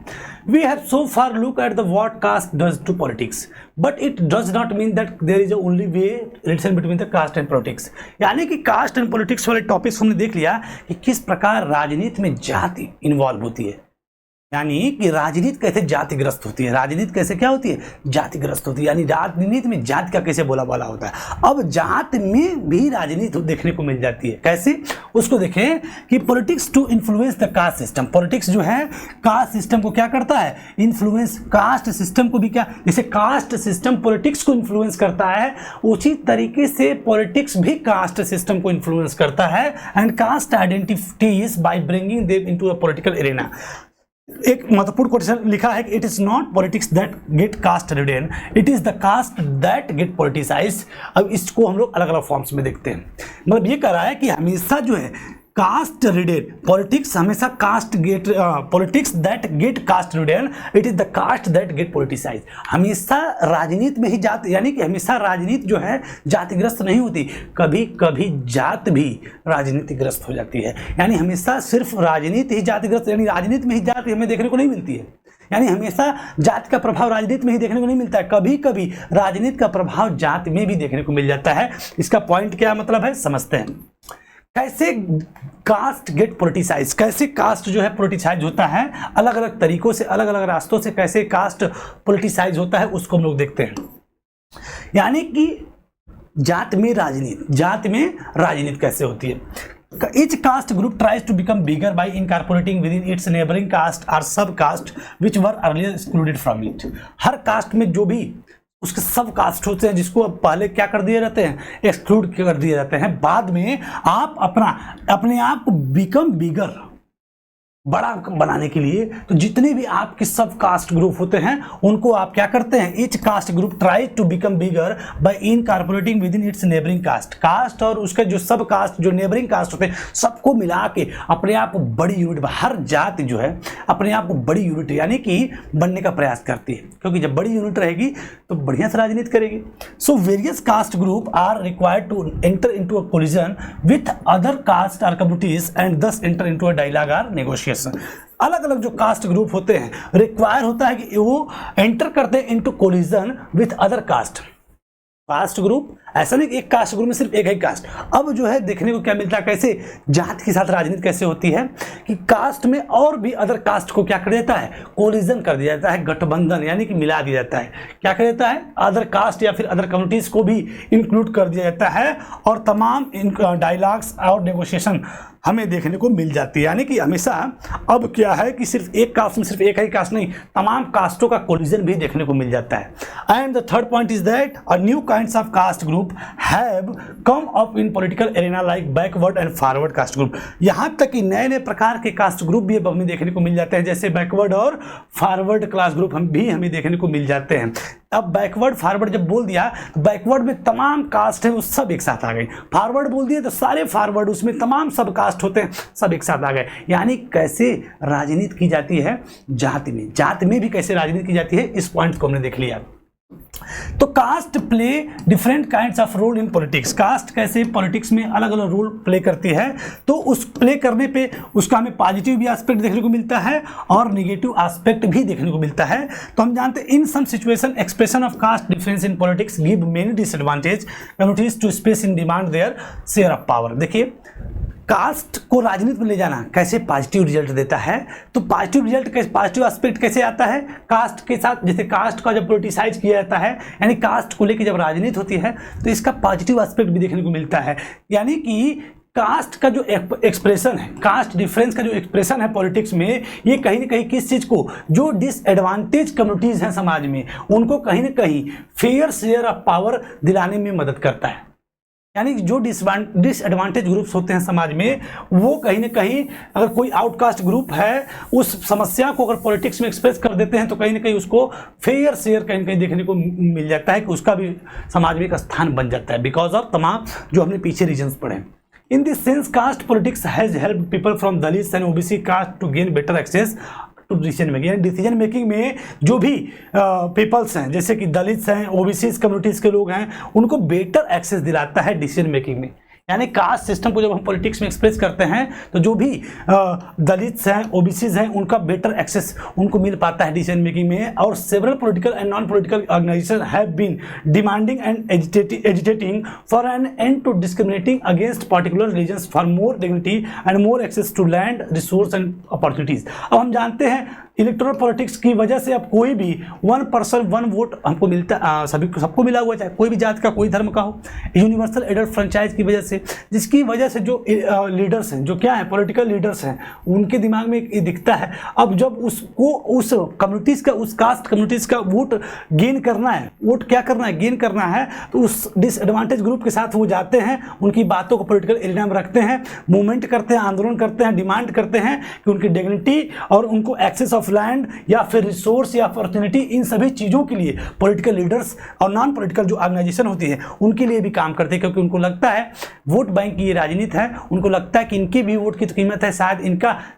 We have so far look at the what caste does to politics but it does not mean that there is a only way relation between the caste and politics. यानी कि caste and politics वाले topics हमने देख लिया कि किस प्रकार राजनीति में जाति इन्वॉल्व होती है, यानी कि राजनीति कैसे जातिग्रस्त होती है, राजनीति कैसे क्या होती है, जातिग्रस्त होती है, यानी राजनीति में जाति का कैसे बोला होता है। अब जात में भी राजनीति देखने को मिल जाती है। कैसे? उसको देखें कि politics to influence the caste system. Politics जो है कास्ट सिस्टम को क्या करता है, इन्फ्लुएंस। कास्ट सिस्टम को भी क्या, जैसे कास्ट सिस्टम पॉलिटिक्स को इन्फ्लुएंस करता है, उसी तरीके से पॉलिटिक्स भी कास्ट सिस्टम को इन्फ्लुएंस करता है। And caste identities by bringing them into a political arena. एक महत्वपूर्ण क्वेश्चन लिखा है कि it is not politics that get caste ridden, it is the caste that get politicised. अब इसको हम लोग अलग अलग फॉर्म्स में देखते हैं। मतलब ये कह रहा है कि हमेशा जो है कास्ट रिडेन, पॉलिटिक्स हमेशा caste get, politics that get caste ridden, it is the caste that get politicised. हमेशा राजनीति में ही जात, यानी कि हमेशा राजनीति जो है जातिग्रस्त नहीं होती, कभी कभी जात भी राजनीतिग्रस्त हो जाती है। यानी हमेशा सिर्फ राजनीति ही जातिग्रस्त, यानी राजनीति में ही जाति हमें देखने को नहीं मिलती है। यानी हमेशा जाति का प्रभाव राजनीति में ही देखने को नहीं मिलता है, कभी कभी राजनीति का प्रभाव जाति में भी देखने को मिल जाता है। इसका पॉइंट क्या मतलब है, समझते हैं। कैसे कास्ट गेट पॉलिटिसाइज, कैसे कास्ट जो है पॉलिटिसाइज होता है, अलग अलग तरीकों से, अलग अलग रास्तों से कैसे कास्ट पॉलिटिसाइज होता है, उसको हम लोग देखते हैं। यानी कि जात में राजनीति कैसे होती है। Each caste group tries to become bigger by incorporating within its neighboring caste or sub caste which were earlier excluded from it। हर कास्ट में जो भी उसके सब कास्ट होते हैं जिसको अब पहले क्या कर दिए रहते हैं, एक्सक्लूड कर दिए जाते हैं, बाद में आप अपने आप को बिकम बिगर, बड़ा बनाने के लिए, तो जितने भी आपके सब कास्ट ग्रुप होते हैं उनको आप क्या करते हैं, each caste group try to become bigger by incorporating within its neighbouring caste और उसके जो सब कास्ट, जो नेबरिंग कास्ट होते हैं, सबको मिला के अपने आप को बड़ी यूनिट, हर जाति जो है अपने आप को बड़ी यूनिट यानी कि बनने का प्रयास करती है, क्योंकि जब बड़ी यूनिट रहेगी तो बढ़िया से राजनीति करेगी। So various caste group are required to enter into a coalition with other caste or communities and thus enter into a dialogue or negotiation. अलग अलग जो कास्ट ग्रुप होते हैं, रिक्वायर होता है कि वो एंटर करते हैं into collision with other cast, caste group, ऐसा नहीं कि एक कास्ट ग्रुप में सिर्फ एक ही कास्ट। अब जो है देखने को क्या मिलता है, कैसे जात के साथ राजनीति कैसे होती है कि कास्ट में और भी अदर कास्ट को क्या कर देता है, कोलिजन कर दिया जाता है, गठबंधन यानी कि मिला दिया जाता है। क्या कर देता है, अदर कास्ट या फिर अदर कम्युनिटीज को भी इंक्लूड कर दिया जाता है और तमाम डायलॉग्स और नेगोशिएशन हमें देखने को मिल जाती है। यानी कि हमेशा अब क्या है कि सिर्फ एक कास्ट में सिर्फ एक ही कास्ट नहीं, तमाम कास्टों का कोलिजन भी देखने को मिल जाता है। And the third point is that a new kinds of caste group have come up in political arena like backward and forward caste group. यहाँ तक कि नए नए प्रकार के कास्ट ग्रुप भी अब हमें देखने को मिल जाते हैं, जैसे बैकवर्ड और फॉरवर्ड क्लास ग्रुप हमें देखने को मिल जाते हैं। अब बैकवर्ड फॉरवर्ड जब बोल दिया तो बैकवर्ड में तमाम कास्ट है वो सब एक साथ आ गए, फॉरवर्ड बोल दिए तो सारे फॉरवर्ड उसमें तमाम सब कास्ट होते हैं सब एक साथ आ गए। यानी कैसे राजनीति की जाती है जाति में भी कैसे राजनीति की जाती है, इस पॉइंट को हमने देख लिया। तो caste play different kinds of role in politics. Caste कैसे पॉलिटिक्स में अलग अलग रोल प्ले करती है, तो उस प्ले करने पे उसका हमें पॉजिटिव भी एस्पेक्ट देखने को मिलता है और नेगेटिव एस्पेक्ट भी देखने को मिलता है। तो हम जानते हैं in some situation expression of caste difference in politics give many disadvantage communities to space in demand their share of power. देखिए कास्ट को राजनीति में ले जाना कैसे पॉजिटिव रिजल्ट देता है, तो पॉजिटिव रिजल्ट कैसे, पॉजिटिव एस्पेक्ट कैसे आता है कास्ट के साथ। जैसे कास्ट का जब पोलिटिसाइज किया जाता है यानी कास्ट को लेकर जब राजनीति होती है तो इसका पॉजिटिव एस्पेक्ट भी देखने को मिलता है। यानी कि कास्ट का जो एक्सप्रेशन है, कास्ट डिफरेंस का जो एक्सप्रेशन है पॉलिटिक्स में, ये कहीं ना कहीं किस चीज़ को, जो डिसएडवांटेज कम्युनिटीज़ हैं समाज में उनको कहीं ना कहीं फेयर शेयर ऑफ पावर दिलाने में मदद करता है। यानी जो डिसएडवांटेज ग्रुप्स होते हैं समाज में वो कहीं ना कहीं अगर कोई आउटकास्ट ग्रुप है उस समस्या को अगर पॉलिटिक्स में एक्सप्रेस कर देते हैं तो कहीं ना कहीं उसको फेयर शेयर कहीं ना कहीं देखने को मिल जाता है कि उसका भी समाज में एक स्थान बन जाता है बिकॉज ऑफ तमाम जो हमने पीछे रीजन्स पढ़े। In this sense caste politics has help people from Dalits and OBC caste to gain better access to decision making. यानी डिसीजन मेकिंग में जो भी पीपल्स हैं जैसे कि दलित्स हैं, ओबीसी कम्युनिटीज़ के लोग हैं, उनको बेटर एक्सेस दिलाता है डिसीजन मेकिंग में। यानी कास्ट सिस्टम को जब हम पॉलिटिक्स में एक्सप्रेस करते हैं तो जो भी दलित्स हैं, ओबीसीज हैं, उनका बेटर एक्सेस उनको मिल पाता है डिसीजन मेकिंग में। और several political and non political organisation have been demanding and agitating for an end to discriminating against particular religions for more dignity and more access to land resource and opportunities. अब हम जानते हैं electoral politics की वजह से अब कोई भी 1 पर्सन 1 वोट हमको मिलता, सबको मिला हुआ, चाहे कोई भी जात का कोई धर्म का हो, यूनिवर्सल एडल्ट फ्रेंचाइज की वजह से, जिसकी वजह से जो लीडर्स हैं, जो क्या है पॉलिटिकल लीडर्स हैं, उनके दिमाग में ये दिखता है अब जब उसको उस कम्युनिटीज़ का, उस कास्ट कम्युनिटीज़ का वोट गेन करना है, वोट क्या करना है, गेन करना है, तो उस डिसएडवांटेज ग्रुप के साथ वो जाते हैं, उनकी बातों को पॉलिटिकल एरिना में रखते हैं, मूवमेंट करते हैं, आंदोलन करते हैं, डिमांड करते हैं कि उनकी डिग्निटी और उनको एक्सेस ऑफ लैंड या फिर रिसोर्स या अपॉर्चुनिटी, इन सभी चीज़ों के लिए पॉलिटिकल लीडर्स और नॉन पॉलिटिकल जो ऑर्गेनाइजेशन होती है उनके लिए भी काम करते हैं, क्योंकि उनको लगता है वोट बैंक की ये राजनीति है, उनको लगता है कि इनकी भी वोट की तो कीमत है, शायद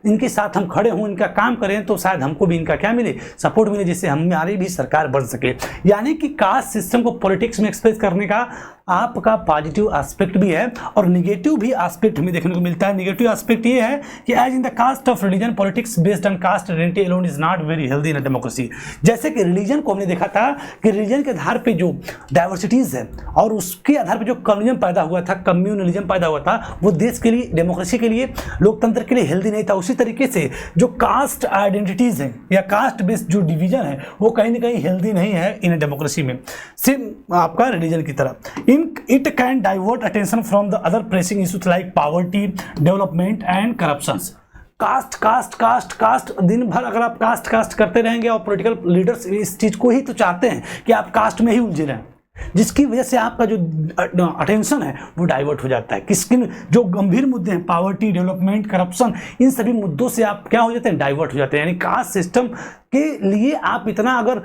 इनके साथ हम खड़े हों, इनका काम करें तो शायद हमको भी इनका क्या मिले, सपोर्ट मिले, जिससे हमारी भी सरकार बन सके। यानी कि कास्ट सिस्टम को पॉलिटिक्स में एक्सप्रेस करने का आपका पॉजिटिव एस्पेक्ट भी है और निगेटिव भी एस्पेक्ट हमें देखने को मिलता है। निगेटिव एस्पेक्ट ये है कि as in the caste of religion politics based on caste identity alone is not very healthy in a democracy. जैसे कि रिलीजन को हमने देखा था कि रिलीजन के आधार पे जो डाइवर्सिटीज़ है और उसके आधार पे जो कम्युनिज्म पैदा हुआ था, कम्युनलिज्म पैदा हुआ था, वो देश के लिए, डेमोक्रेसी के लिए, लोकतंत्र के लिए हेल्दी नहीं था। उसी तरीके से जो कास्ट आइडेंटिटीज़ हैं या कास्ट बेस्ड जो डिवीजन है वो कहीं ना कहीं हेल्दी नहीं है इन डेमोक्रेसी में, सिर्फ आपका रिलीजन की तरह। It can divert attention from the other pressing issues like poverty, development and corruptions. Caste दिन भर अगर आप कास्ट करते रहेंगे और पॉलिटिकल लीडर्स इस चीज़ को ही तो चाहते हैं कि आप कास्ट में ही उलझे रहें, जिसकी वजह से आपका जो अटेंशन है वो डाइवर्ट हो जाता है। किन जो गंभीर मुद्दे हैं, पावर्टी, डेवलपमेंट, करप्शन, इन सभी मुद्दों से आप क्या हो जाते हैं, डाइवर्ट हो जाते हैं। यानी कास्ट सिस्टम के लिए आप इतना अगर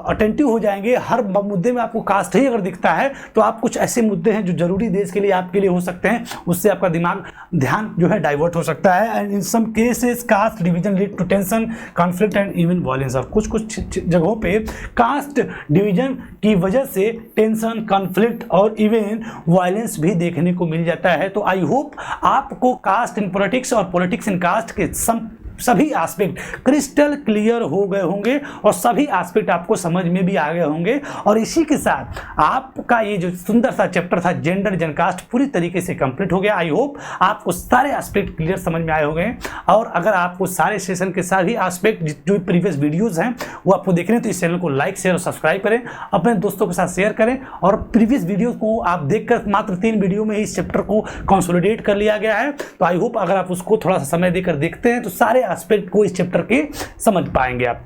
अटेंटिव हो जाएंगे, हर मुद्दे में आपको कास्ट ही अगर दिखता है तो आप कुछ ऐसे मुद्दे हैं जो जरूरी देश के लिए आपके लिए हो सकते हैं, उससे आपका ध्यान जो है डाइवर्ट हो सकता है। And in some cases caste division lead to tension, conflict and even violence. और कुछ जगहों पे कास्ट डिवीजन की वजह से टेंशन, कॉन्फ्लिक्ट और इवन वायलेंस भी देखने को मिल जाता है। तो आई होप आपको कास्ट इन पॉलिटिक्स और पॉलिटिक्स इन कास्ट के सम सभी एस्पेक्ट क्रिस्टल क्लियर हो गए होंगे और सभी एस्पेक्ट आपको समझ में भी आ गए होंगे। और इसी के साथ आपका ये जो सुंदर सा चैप्टर था जेंडर जनकास्ट पूरी तरीके से कंप्लीट हो गया। आई होप आपको सारे एस्पेक्ट क्लियर समझ में आए होंगे। और अगर आपको सारे सेशन के साथ ही एस्पेक्ट जो प्रीवियस वीडियोस हैं वो आपको देखने हैं तो इस चैनल को लाइक शेयर और सब्सक्राइब करें, अपने दोस्तों के साथ शेयर करें। और प्रीवियस वीडियो को आप देखकर मात्र 3 वीडियो में इस चैप्टर को कंसोलिडेट कर लिया गया है। तो आई होप अगर आप उसको थोड़ा सा समय देकर देखते हैं तो सारे एस्पेक्ट को इस चैप्टर के समझ पाएंगे आप।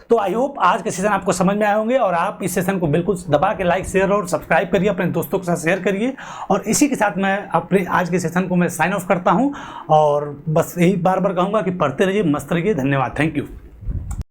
तो आई होप आज के सेशन आपको समझ में आए होंगे और आप इस सेशन को बिल्कुल दबा के लाइक शेयर और सब्सक्राइब करिए, अपने दोस्तों के साथ शेयर करिए। और इसी के साथ मैं अपने आज के सेशन को मैं साइन ऑफ करता हूं और बस यही बार बार कहूंगा कि पढ़ते रहिए, मस्त रहिए। धन्यवाद, थैंक यू।